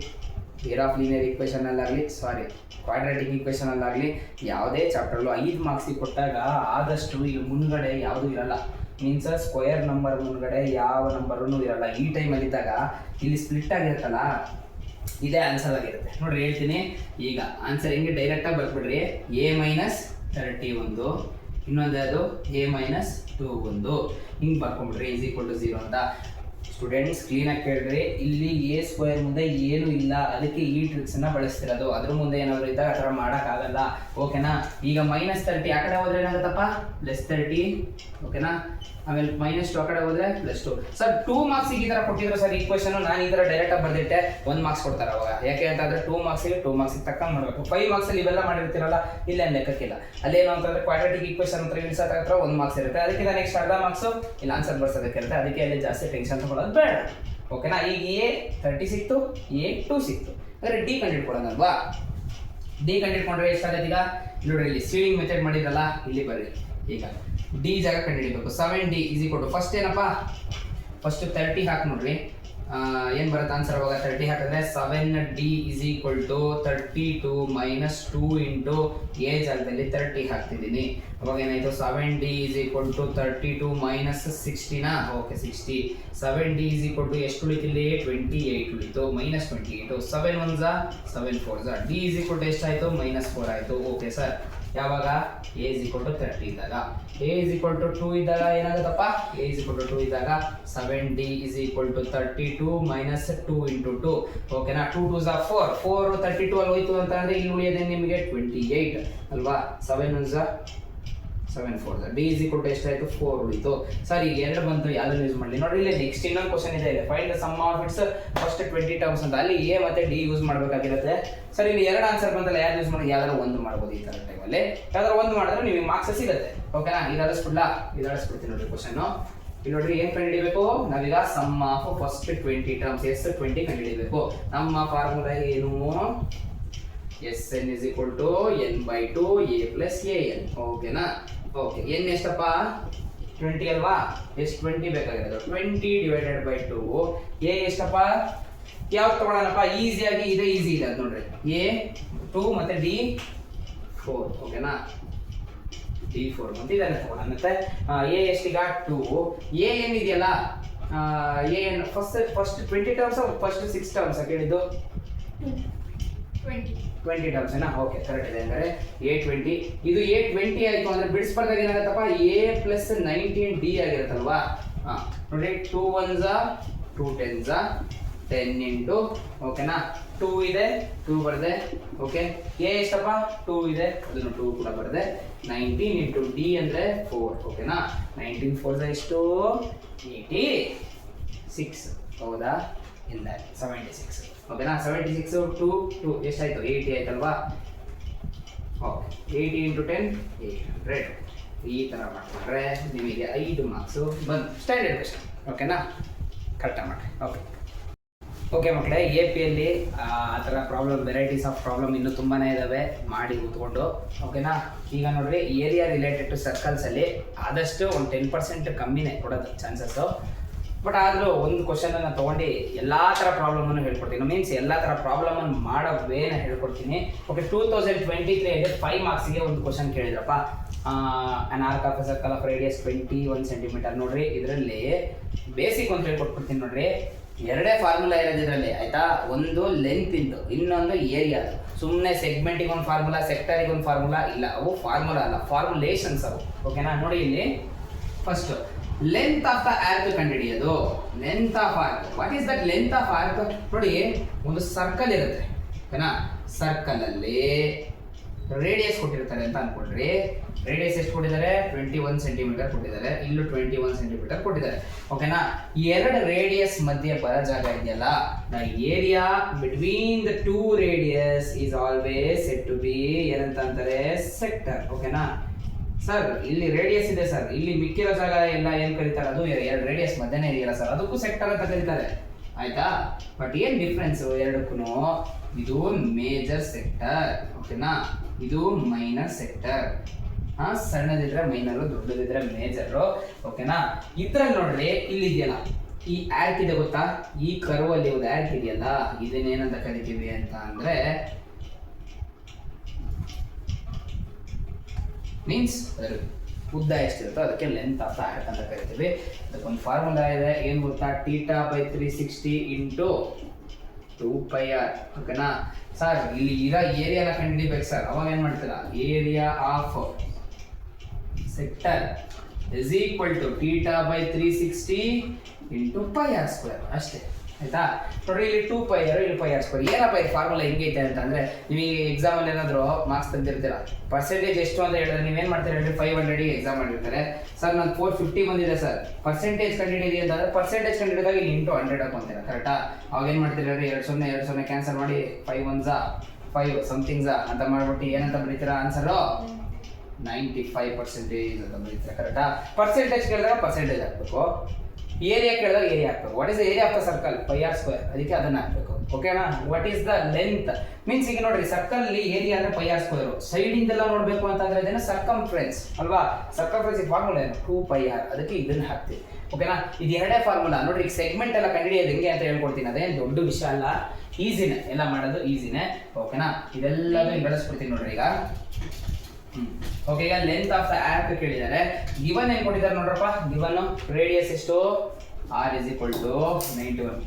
ಪೇರ್ ಆಫ್ ಲೀನಿಯರ್ ಈಕ್ವೇಷನ್ ಅಲ್ಲಾಗಲಿ ಸಾರಿ ಕ್ವಾಡ್ರಾಟಿಕ್ ಈಕ್ವೇಷನ್ ಅಲ್ಲಾಗಲಿ ಯಾವುದೇ ಚಾಪ್ಟರ್ಲು 5 ಮಾರ್ಕ್ಸಿಗೆ ಕೊಟ್ಟಾಗ ಆದಷ್ಟು ಇಲ್ಲಿ ಮುಂದ್ಗಡೆ ಯಾವುದೂ ಇರಲ್ಲ. ಮೀನ್ಸ್ ಸ್ಕ್ವಯರ್ ನಂಬರ್ ಮುಂದ್ಗಡೆ ಯಾವ ನಂಬರೂ ಇರಲ್ಲ. ಈ ಟೈಮಲ್ಲಿದ್ದಾಗ ಇಲ್ಲಿ ಸ್ಪ್ಲಿಟ್ ಆಗಿರುತ್ತಲ್ಲ ಇದೇ ಆನ್ಸರ್ ಆಗಿರುತ್ತೆ ನೋಡ್ರಿ. ಹೇಳ್ತೀನಿ ಈಗ ಆನ್ಸರ್ ಹೆಂಗೆ ಡೈರೆಕ್ಟಾಗಿ ಬರ್ಬಿಡ್ರಿ. A ಮೈನಸ್ 30 ಒಂದು ಇನ್ನೊಂದು ಅದು A ಮೈನಸ್ 2 ಒಂದು ಹಿಂಗೆ ಬರ್ಕೊಂಬಿಡ್ರಿ ಈಸ್ ಈಕ್ವಲ್ ಟು 0 ಅಂತ. ಸ್ಟೂಡೆಂಟ್ಸ್ ಕ್ಲೀನಾಗಿ ಕೇಳ್ರಿ. ಇಲ್ಲಿ A ಸ್ಕ್ವೇರ್ ಮುಂದೆ ಏನೂ ಇಲ್ಲ ಅದಕ್ಕೆ ಈ ಟ್ರಿಕ್ಸನ್ನು ಬಳಸ್ತಿರೋದು. ಅದ್ರ ಮುಂದೆ ಏನಾದರೂ ಇದ್ದಾಗ ಆ ಥರ ಮಾಡೋಕ್ಕಾಗಲ್ಲ ಓಕೆನಾ. ಈಗ ಮೈನಸ್ 30 ಆ ಕಡೆ ಹೋದ್ರೆ ಏನಾಗುತ್ತಪ್ಪ ಪ್ಲಸ್ 30 ಓಕೆನಾ. ಆಮೇಲೆ ಮೈನಸ್ 2 ಆ ಕಡೆ ಹೋದ್ರೆ ಪ್ಲಸ್ 2. ಸರ್ 2 ಮಾರ್ಕ್ಸಿಗೆ ಈ ಥರ ಕೊಟ್ಟಿದ್ರು ಸರ್ ಈಕ್ವೇಷನ್ ನಾನು ಈ ಥರ ಡೈರೆಕ್ಟಾಗಿ ಬರ್ದಿಟ್ಟೆ 1 ಮಾರ್ಕ್ಸ್ ಕೊಡ್ತಾರೆ ಅವಾಗ. ಯಾಕೆ ಅಂತಂದರೆ 2 ಮಾರ್ಕ್ಸಿಗೆ ತಕ್ಕಂಗೆ ಮಾಡಬೇಕು. 5 ಮಾರ್ಕ್ಸಲ್ಲಿ ಇವೆಲ್ಲ ಮಾಡಿರ್ತೀರಲ್ಲ ಇಲ್ಲೇನು ಲೆಕ್ಕಕ್ಕಿಲ್ಲ. ಅಲ್ಲೇನು ಅಂತಂದರೆ ಕ್ವಾಡ್ರಾಟಿಕ್ ಈಕ್ವೇಷನ್ ಹತ್ರ ಇಳಿಸೋದ್ರ ಹತ್ರ 1 ಮಾರ್ಕ್ಸ್ ಇರುತ್ತೆ. ಅದಕ್ಕಿಂತ ನೆಕ್ಸ್ಟ್ ಅರ್ಧ ಮಾರ್ಕ್ಸು ಇಲ್ಲಿ ಆನ್ಸರ್ ಬರ್ಸೋದಕ್ಕೆ ಇರುತ್ತೆ. ಅದಕ್ಕೆ ಅಲ್ಲಿ ಜಾಸ್ತಿ ಟೆನ್ಷನ್ ತಗೊಳ್ಳೋದು ಬೇಡ ಓಕೆನಾ. ಈಗ A 30 ಸಿಕ್ತು A 2 ಸಿಕ್ತು ಅಂದರೆ D ಕಂಡುಹಿಡ್ಕೊಡೋಣಲ್ವಾ. D ಕಂಡುಹಿಡ್ಕೊಂಡ್ರೆ ಎಷ್ಟಾಗುತ್ತೆ ಈಗ ನೋಡ್ರಿ ಇಲ್ಲಿ ಸೀಡಿಂಗ್ ಮೆಥಡ್ ಮಾಡಿದ್ರಲ್ಲ ಇಲ್ಲಿ ಬರ್ರಿ. ಈಗ D ಜಾಗ ಕಂಡುಹಿಡಿಬೇಕು. 7D is equal to first ಏನಪ್ಪ ಫಸ್ಟ್ 30 ಹಾಕಿ ನೋಡ್ರಿ ಏನು ಬರುತ್ತೆ ಆನ್ಸರ್ ಅವಾಗ 30 ಹಾಕಿದ್ರೆ 7D is equal to 32 minus 2 into A ಜಾಗದಲ್ಲಿ 30 ಹಾಕ್ತಿದ್ದೀನಿ. ಅವಾಗ ಏನಾಯಿತು 7D is equal to 32 minus 60ನಾ okay 60. 7D is equal to ಎಷ್ಟು ಉಳಿತಿಲ್ಲಿ 28 ಉಳಿತು minus 28. 7 1 7 4 D is equal to ಎಷ್ಟಾಯಿತು ಮೈನಸ್ 4 ಆಯಿತು. ಓಕೆ ಸರ್ ಯಾವಾಗ a is equal to 30 ಇದ್ದಾಗ. a is equal to 2 ಇದ್ದಾಗ ಏನಾಗುತ್ತಪ್ಪ a is equal to 2 ಇದ್ದಾಗ 7D is equal to 32 minus 2 into 2 ಓಕೆನಾ. 2 2s are 4 4 32 ಅಲ್ಲಿ ಹೋಯ್ತು ಅಂತ ಅಂದ್ರೆ ಇಲ್ಲಿ ಉಳಿಯೋದೇ ನಿಮಗೆ 28 ಅಲ್ವಾ. 7 1s 7 4 D is equal to ಎಷ್ಟಾಯಿತು 4 ಉಳಿತು. ಸರ್ ಈಗ ಎರಡು ಬಂತು ಯಾವ್ದನ್ನು ಯೂಸ್ ಮಾಡಲಿ ನೋಡ್ರಿ. ಇಲ್ಲಿ ನೆಕ್ಸ್ಟ್ ಇನ್ನೊಂದು ಕ್ವಶನ್ ಇದೆ ಇಲ್ಲಿ find the sum of its first 20 terms ಅಂತ. ಅಲ್ಲಿ ಎ ಮತ್ತೆ ಡಿ ಯೂಸ್ ಮಾಡಬೇಕಾಗಿರುತ್ತೆ. ಸರ್ ಇಲ್ಲಿ ಎರಡು ಆನ್ಸರ್ ಬಂತಲ್ಲ ಯಾರು ಯೂಸ್ ಮಾಡಿ ಯಾವ್ದಾರು ಒಂದು ಮಾಡ್ಬೋದು ಈ ತರ ಟೈಮಲ್ಲಿ. ಯಾವ್ದಾರು ಒಂದು ಮಾಡಿದ್ರೆ ನಿಮಗೆ ಮಾರ್ಕ್ಸ್ ಸಿಗುತ್ತೆ ಓಕೆನಾ. ಇದಾಳಿಸ್ಬಿಡ್ತೀನಿ ನೋಡ್ರಿ ಕ್ವಶನ್. ಇಲ್ಲಿ ನೋಡ್ರಿ ಏನ್ ಕಂಡುಹಿಡಿಬೇಕು ನಾವೀಗ sum of first 20 terms S 20 ಕಂಡುಹಿಡಿಬೇಕು. ನಮ್ಮ ಫಾರ್ಮುಲಾ ಏನು Sn is equal to n/2 a plus an ಓಕೆನಾ. ಓಕೆ n ಎಷ್ಟಪ್ಪ 20 ಅಲ್ವಾ. ಎಷ್ಟು 20 ಬೇಕಾಗಿರೋದು 20 ಡಿವೈಡೆಡ್ ಬೈ 2. a ಎಷ್ಟಪ್ಪ ಯಾವ್ದು ತಗೊಳ್ಳೋಣಪ್ಪ ಈಸಿಯಾಗಿ ಇದೆ ಈಸಿ ಇದೆ ಅದು ನೋಡ್ರಿ. a 2 ಮತ್ತೆ d 4 ಓಕೆನಾ. d 4 ಬಂದಿದ್ದಾನೆ ತಗೊಳ್ಳೋಣ. ಮತ್ತೆ a ಎಷ್ಟೀಗ 2 a ಏನಿದೆಯಲ್ಲ a first 20 terms first 6 terms ಕೇಳಿದ್ದು 20 ಟರ್ಮ್ಸ್ ಏನಾ ಓಕೆ ಕರೆಕ್ಟ್ ಇದೆ. ಅಂದರೆ a20 ಇದು a20 ಆಯಿತು ಅಂದರೆ ಬಿಡಿಸ್ಬಾರ್ದಾಗ ಏನಾಗುತ್ತಪ್ಪ a ಪ್ಲಸ್ 19d ಆಗಿರುತ್ತಲ್ವಾ. ಹಾಂ ನೋಡಿ 2 1s 2 10s 10 ಇಂಟು ಓಕೆನಾ 2 ಇದೆ 2 ಬರದೆ ಓಕೆ. a ಎಷ್ಟಪ್ಪ 2 ಇದೆ ಅದನ್ನು 2 ಕೂಡ ಬರದೆ 19 ಇಂಟು d ಅಂದರೆ 4 ಓಕೆನಾ. 19 4 ಎಷ್ಟು 86 ಹೌದಾ ಇಲ್ಲ 76 ಓಕೆನಾ. 76 2 ಎಷ್ಟಾಯಿತು 80 ಆಯ್ತಲ್ವಾ. ಓಕೆ 80 ಇಂಟು 10 800 ಈ ಥರ ಮಾಡಿಕೊಂಡ್ರೆ ನಿಮಗೆ 5 ಮಾರ್ಕ್ಸು ಬಂದು ಸ್ಟ್ಯಾಂಡರ್ಡ್ ಕ್ವೆಶ್ಚನ್ ಓಕೆನಾ. ಕರೆಕ್ಟಾಗಿ ಮಾಡಿ ಓಕೆ ಮಕ್ಕಳೇ. ಎ ಪಿಯಲ್ಲಿ ಆ ಥರ ಪ್ರಾಬ್ಲಮ್ ವೆರೈಟೀಸ್ ಆಫ್ ಪ್ರಾಬ್ಲಮ್ ಇನ್ನೂ ತುಂಬಾ ಇದ್ದಾವೆ ಮಾಡಿ ಕೂತ್ಕೊಂಡು ಓಕೆನಾ. ಈಗ ನೋಡ್ರಿ ಏರಿಯಾ ರಿಲೇಟೆಡ್ ಟು ಸರ್ಕಲ್ಸಲ್ಲಿ ಆದಷ್ಟು ಒಂದು 10% ಕಮ್ಮಿನೇ ಕೊಡೋದು ಚಾನ್ಸಸ್ಸು. ಬಟ್ ಆದರೂ ಒಂದು ಕ್ವಶನನ್ನು ತೊಗೊಂಡು ಎಲ್ಲ ಥರ ಪ್ರಾಬ್ಲಮನ್ನು ಹೇಳ್ಕೊಡ್ತೀನಿ. ಮೀನ್ಸ್ ಎಲ್ಲ ಥರ ಪ್ರಾಬ್ಲಮನ್ನು ಮಾಡೋ ವೇನ ಹೇಳ್ಕೊಡ್ತೀನಿ. ಓಕೆ 2023 5 ಮಾರ್ಕ್ಸಿಗೆ ಒಂದು ಕ್ವಶನ್ ಕೇಳಿದ್ರಪ್ಪ. On arc of a circle of radius 21 centimetre ನೋಡ್ರಿ. ಇದರಲ್ಲಿ ಬೇಸಿಕ್ ಒಂದು ಹೇಳ್ಕೊಟ್ಬಿಡ್ತೀನಿ ನೋಡ್ರಿ. ಎರಡೇ ಫಾರ್ಮುಲಾ ಇರೋದು ಇದರಲ್ಲಿ ಆಯಿತಾ. ಒಂದು ಲೆಂತ್ ಇಂದು ಇನ್ನೊಂದು ಏರಿಯಾ. ಸುಮ್ಮನೆ ಸೆಗ್ಮೆಂಟಿಗೆ ಒಂದು ಫಾರ್ಮುಲಾ ಸೆಕ್ಟರಿಗೆ ಒಂದು ಫಾರ್ಮುಲಾ ಇಲ್ಲ, ಅವು ಫಾರ್ಮುಲಾ ಅಲ್ಲ ಫಾರ್ಮುಲೇಷನ್ಸ್ ಅವು ಓಕೆನಾ. ನೋಡಿ ಇಲ್ಲಿ first length of the arc ಕಂಡುಹಿಡಿಯೋದು. Length of arc what is that length of arc ನೋಡಿ. ಒಂದು ಸರ್ಕಲ್ ಇರುತ್ತೆ ಓಕೆನಾ. ಸರ್ಕಲಲ್ಲಿ ರೇಡಿಯಸ್ ಕೊಟ್ಟಿರ್ತಾರೆ ಅಂತ ಅನ್ಕೊಂಡ್ರಿ. ರೇಡಿಯಸ್ ಎಷ್ಟು ಕೊಟ್ಟಿದ್ದಾರೆ 21 ಸೆಂಟಿಮೀಟರ್ ಕೊಟ್ಟಿದ್ದಾರೆ. ಇಲ್ಲೂ 21 ಸೆಂಟಿಮೀಟರ್ ಕೊಟ್ಟಿದ್ದಾರೆ ಓಕೆನಾ. ಎರಡು ರೇಡಿಯಸ್ ಮಧ್ಯೆ ಬರೋ ಜಾಗ ಇದೆಯಲ್ಲ the area between the 2 radius is always said to be ಏನಂತ ಅಂತಾರೆ ಸೆಕ್ಟರ್ ಓಕೆನಾ. ಸರ್ ಇಲ್ಲಿ ರೇಡಿಯಸ್ ಇದೆ ಸರ್, ಇಲ್ಲಿ ಮಿಕ್ಕಿರೋ ಜಾಗ ಎಲ್ಲ ಏನು ಕರೀತಾರೆ ಅದು ಎರಡು ರೇಡಿಯಸ್ ಮಧ್ಯನೇ ಇದೆಯಲ್ಲ ಸರ್ ಅದಕ್ಕೂ ಸೆಕ್ಟರ್ ಅಂತ ಕರೀತಾರೆ ಆಯ್ತಾ. ಬಟ್ ಏನು ಡಿಫ್ರೆನ್ಸ್ ಎರಡಕ್ಕೂ, ಇದು ಮೇಜರ್ ಸೆಕ್ಟರ್ ಓಕೆನಾ, ಇದು ಮೈನರ್ ಸೆಕ್ಟರ್. ಸಣ್ಣದಿದ್ರೆ ಮೈನರು, ದೊಡ್ಡದಿದ್ರೆ ಮೇಜರು ಓಕೆನಾ. ಇದ್ರಲ್ಲಿ ನೋಡ್ರಿ ಇಲ್ಲಿ ಇದೆಯಲ್ಲ ಈ ಆರ್ಕ್ ಇದೆ ಗೊತ್ತಾ, ಈ ಕರ್ವ್ ಅಲ್ಲಿ ಒಂದು ಆರ್ಕ್ ಇದೆಯಲ್ಲ ಇದನ್ನೇನಂತ ಕರಿತೀವಿ ಅಂತ ಅಂದ್ರೆ ಮೀನ್ಸ್ ಉದ್ದ ಎಷ್ಟಿರುತ್ತೋ ಅದಕ್ಕೆ ಲೆಂತ್ ಆಫ್ ದ ಆರ್ಕ್ ಅಂತ ಕರಿತೀವಿ. ಅದಕ್ಕೊಂದು ಫಾರ್ಮುಲಾ ಇದೆ ಏನು ಗೊತ್ತಾ, θ/360 ಇಂಟು 2πr ಓಕೆನಾ. ಸರ್ ಇಲ್ಲಿ ಇರೋ ಏರಿಯಾನ ಕಂಡುಹಿಡಿಬೇಕು ಸರ್. ಅವಾಗ ಏನು ಮಾಡ್ತೀರಾ, area of sector is equal to θ/360 into πr² ಅಷ್ಟೇ ಆಯ್ತಾ. ನೋಡ್ರಿ ಇಲ್ಲಿ 2πr ಇಲ್ಲಿ πr². ಏನಪ್ಪ ಇದು ಫಾರ್ಮುಲಾ ಹೆಂಗೈತೆ ಅಂತಂದ್ರೆ ನಿಮಗೆ ಎಕ್ಸಾಮಲ್ಲಿ ಏನಾದರೂ ಮಾರ್ಕ್ಸ್ ತಂದಿರ್ತೀರ, ಪರ್ಸೆಂಟೇಜ್ ಎಷ್ಟು ಅಂತ ಹೇಳಿದ್ರೆ ನೀವೇನು ಮಾಡ್ತೀರಾ ಹೇಳಿ 500 ಎಕ್ಸಾಮ್ ಮಾಡಿರ್ತಾರೆ. ಸರ್ ನಾನು 450 ಬಂದಿದೆ ಸರ್, ಪರ್ಸೆಂಟೇಜ್ ಕಂಡುಹಿಡಿದಿ ಅಂತಂದ್ರೆ ಪರ್ಸೆಂಟೇಜ್ ಕಂಡುಹಿಡಿದಾಗ ಇಲ್ಲಿ ಇಂಟು 100 ಹಾಕೊಂತೀರಾ ಕರೆಕ್ಟಾ. ಅವಾಗ ಏನು ಮಾಡ್ತೀರಾ ಹೇಳಿ 2 ಕ್ಯಾನ್ಸಲ್ ಮಾಡಿ 5 1s 5 ಸಮಥಿಂಗ್ಸ್ ಅಂತ ಮಾಡ್ಬಿಟ್ಟು ಏನಂತ ಬರೀತೀರಾ ಆನ್ಸರು 95% ಅಂತ ಬರೀತೀರಾ ಕರೆಕ್ಟಾ. ಪರ್ಸೆಂಟೇಜ್ ಕೇಳಿದಾಗ ಪರ್ಸೆಂಟೇಜ್ ಹಾಕ್ಬೇಕು, ಏರಿಯಾ ಕೇಳಿದಾಗ ಏರಿಯಾ ಹಾಕ್ಬೇಕು. What is the area of the circle? Pi r square, ಅದಕ್ಕೆ ಅದನ್ನ ಹಾಕ್ಬೇಕು. ಓಕೆನಾ? What is the length means ಈಗ ನೋಡ್ರಿ ಸರ್ಕಲ್ ಅಲ್ಲಿ ಏರಿಯಾ ಅಂದ್ರೆ ಪೈ ಆರ್ ಸ್ಕ್ವೇರ್, ಸೈಡ್ ಇಂದೆಲ್ಲ ನೋಡ್ಬೇಕು ಅಂತಂದ್ರೆ ಅದೇನು ಸರ್ಕಂಫರೆನ್ಸ್ ಅಲ್ವಾ? ಸರ್ಕಂಫರೆನ್ಸ್ ಫಾರ್ಮುಲಾ ಏನು? 2πr, ಅದಕ್ಕೆ ಇದನ್ನ ಹಾಕ್ತೀವಿ. ಓಕೆನಾ? ಇದು ಎರಡೇ ಫಾರ್ಮುಲಾ ನೋಡ್ರಿ. ಈಗ ಸೆಗ್ಮೆಂಟ್ ಎಲ್ಲ ಕಂಡುಹಿಡಿಯೋದು ಹೆಂಗೆ ಅಂತ ಹೇಳ್ಕೊಡ್ತೀನಿ, ಅದೇನು ದೊಡ್ಡ ವಿಷಯ ಅಲ್ಲ, ಈಸಿನೇ, ಎಲ್ಲ ಮಾಡೋದು ಈಸಿನೇ. ಓಕೆನಾ? ಇದೆಲ್ಲದೂ ಬಳಸ್ಬಿಡ್ತೀನಿ ನೋಡ್ರಿ ಈಗ. ಓಕೆ, ಈಗ ಲೆಂತ್ ಆಫ್ ದ ಆರ್ಕ್ ಕೇಳಿದ್ದಾರೆ. ಗಿವನ್ ಏನ್ ಕೊಟ್ಟಿದ್ದಾರೆ ನೋಡ್ರಪ್ಪ. ಗಿವನ್ ರೇಡಿಯಸ್ ಎಷ್ಟು? r is equal to 21.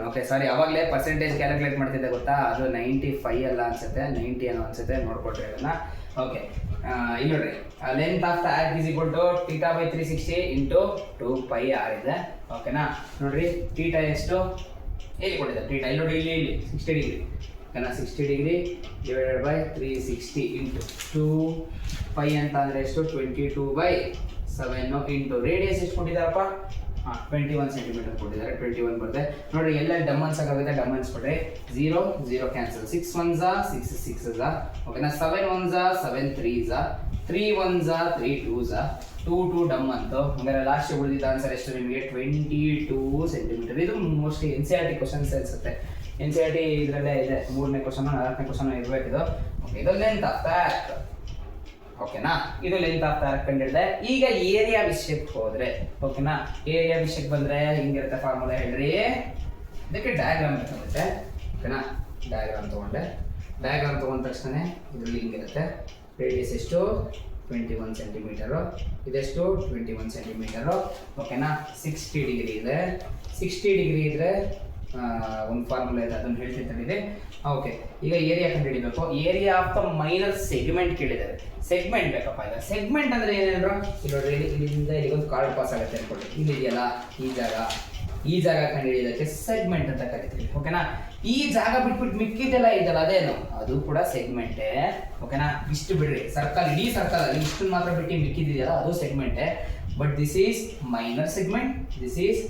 Okay, sorry, ಅವಾಗಲೇ ಪರ್ಸೆಂಟೇಜ್ ಕ್ಯಾಲ್ಕುಲೇಟ್ ಮಾಡ್ತಿದ್ದೆ ಗೊತ್ತಾ, ಅದು 95 ಅಲ್ಲ ಅನ್ಸುತ್ತೆ, 90 ಏನೋ ಅನ್ಸುತ್ತೆ, ನೋಡ್ಕೊಟ್ರಿ ಅದನ್ನ. ಓಕೆ, ಇಲ್ಲಿ ನೋಡ್ರಿ, length of the arc is equal to θ/360 into 2πr ಇದೆ. ಓಕೆನಾ? ನೋಡ್ರಿ ಥೀಟಾ ಎಷ್ಟು ಎಲ್ಲಿ ಕೊಟ್ಟಿದ್ದಾರೆ? ಥೀಟಾ ಇಲ್ಲಿ ನೋಡಿ, ಇಲ್ಲಿ 60 ಡಿಗ್ರಿ. ಓಕೆನಾ? 60 ಡಿಗ್ರಿ ಡಿವೈಡೆಡ್ ಬೈ 360 ಇಂಟು 2π ಅಂತ ಅಂದರೆ ಎಷ್ಟು? 22/7 ಇಂಟು ರೇಡಿಯಸ್ ಎಷ್ಟು ಕೊಟ್ಟಿದ್ದಾರಪ್ಪ? 21 ಸೆಂಟಿಮೀಟರ್ ಕೊಟ್ಟಿದ್ದಾರೆ. 21 ಬರುತ್ತೆ ನೋಡ್ರಿ. ಎಲ್ಲ ಡಮ್ಮನ್ಸ್ ಆಗುತ್ತೆ, ಡಮ್ಮನ್ಸ್ ಕೊಟ್ರೆ 0 0 ಕ್ಯಾನ್ಸಲ್. 6 1s 6 6s. ಓಕೆನಾ? 7 1s 7 3s, 3 1s 3 2s, 2 2 ಡಮ್ ಅಂತು. ಹಂಗಾರೆ ಲಾಸ್ಟ್ ಉಳಿದಿದ್ದ ಆನ್ಸರ್ ಎಷ್ಟು ನಿಮಗೆ? 22 ಸೆಂಟಿಮೀಟರ್. ಇದು ಮೋಸ್ಟ್ಲಿ NCERT ಕ್ವಶನ್ಸ್ ಅನ್ಸುತ್ತೆ. NCERT ಇದರಲ್ಲೇ ಇದೆ, 3ನೇ ಕ್ವಶನ್ 4ನೇ ಕ್ವಶನ್ ಇರಬೇಕಿದು. ಓಕೆ, ಇದು ಲೆಂತ್ ಆಫ್ ದ ಆರ್ಕ್. ಓಕೆನಾ? ಇದು ಲೆಂತ್ ಆಫ್ ದ ಆರ್ಕ್ ಕಂಡಿಡಿದೆ. ಈಗ ಏರಿಯಾ ವಿಷಯಕ್ಕೆ ಹೋದ್ರೆ, ಓಕೆನಾ, ಏರಿಯಾ ವಿಷಯಕ್ಕೆ ಬಂದ್ರೆ ಹಿಂಗಿರುತ್ತೆ ಫಾರ್ಮುಲಾ ಹೇಳ್ರಿ. ಇದಕ್ಕೆ ಡಯಾಗ್ರಾಮ್ ಬೇಕಾಗುತ್ತೆ. ಓಕೆನಾ? ಡಯಾಗ್ರಾಮ್ ತಗೊಂಡೆ. ಡಯಾಗ್ರಾಮ್ ತಗೊಂಡ ತಕ್ಷಣ ಇದರಲ್ಲಿ ಹಿಂಗಿರುತ್ತೆ. ರೇಡಿಯಸ್ ಎಷ್ಟು? 21 ಸೆಂಟಿಮೀಟರು. ಇದೆಷ್ಟು? 21 ಸೆಂಟಿಮೀಟರು. ಓಕೆನಾ? 60 ಡಿಗ್ರಿ ಇದೆ. 60 ಡಿಗ್ರಿ ಇದ್ರೆ ಒಂದು ಫಾರ್ಮುಲಾ ಇದೆ, ಅದನ್ನು ಹೇಳ್ತಿದ್ದೆ. ಓಕೆ, ಈಗ ಏರಿಯಾ ಕಂಡುಹಿಡಿಬೇಕು. Area of the minor segment ಕೇಳಿದ್ದಾರೆ. ಸೆಗ್ಮೆಂಟ್ ಬೇಕಪ್ಪ. ಈಗ ಸೆಗ್ಮೆಂಟ್ ಅಂದ್ರೆ ಏನೇನು? ಇಲ್ಲಿ ನೋಡ್ರಿ, ಇಲ್ಲಿಂದ ಇಲ್ಲಿಗೊಂದು ಕಾರ್ಡ್ ಪಾಸ್ ಆಗುತ್ತೆ ಅನ್ಕೊಳ್ಳಿ. ಇಲ್ಲಿ ಇದೆಯಲ್ಲ ಈ ಜಾಗ ಕಂಡುಹಿಡಿಯೋದಕ್ಕೆ ಸೆಗ್ಮೆಂಟ್ ಅಂತ ಕರಿತೀವಿ. ಓಕೆನಾ? ಈ ಜಾಗ ಬಿಟ್ಬಿಟ್ಟು ಮಿಕ್ಕಿದೆಲ್ಲ ಇದೆಯಲ್ಲ, ಅದೇನು? ಅದು ಕೂಡ ಸೆಗ್ಮೆಂಟೇ. ಓಕೆನಾ? ಇಷ್ಟು ಬಿಡ್ರಿ, ಸರ್ಕಲ್, ಇಡೀ ಸರ್ಕಲ್ ಅಲ್ಲಿ ಇಷ್ಟು ಮಾತ್ರ ಬಿಟ್ಟು ಮಿಕ್ಕಿದೆಯಲ್ಲ, ಅದು ಸೆಗ್ಮೆಂಟೇ. But this is minor segment, this is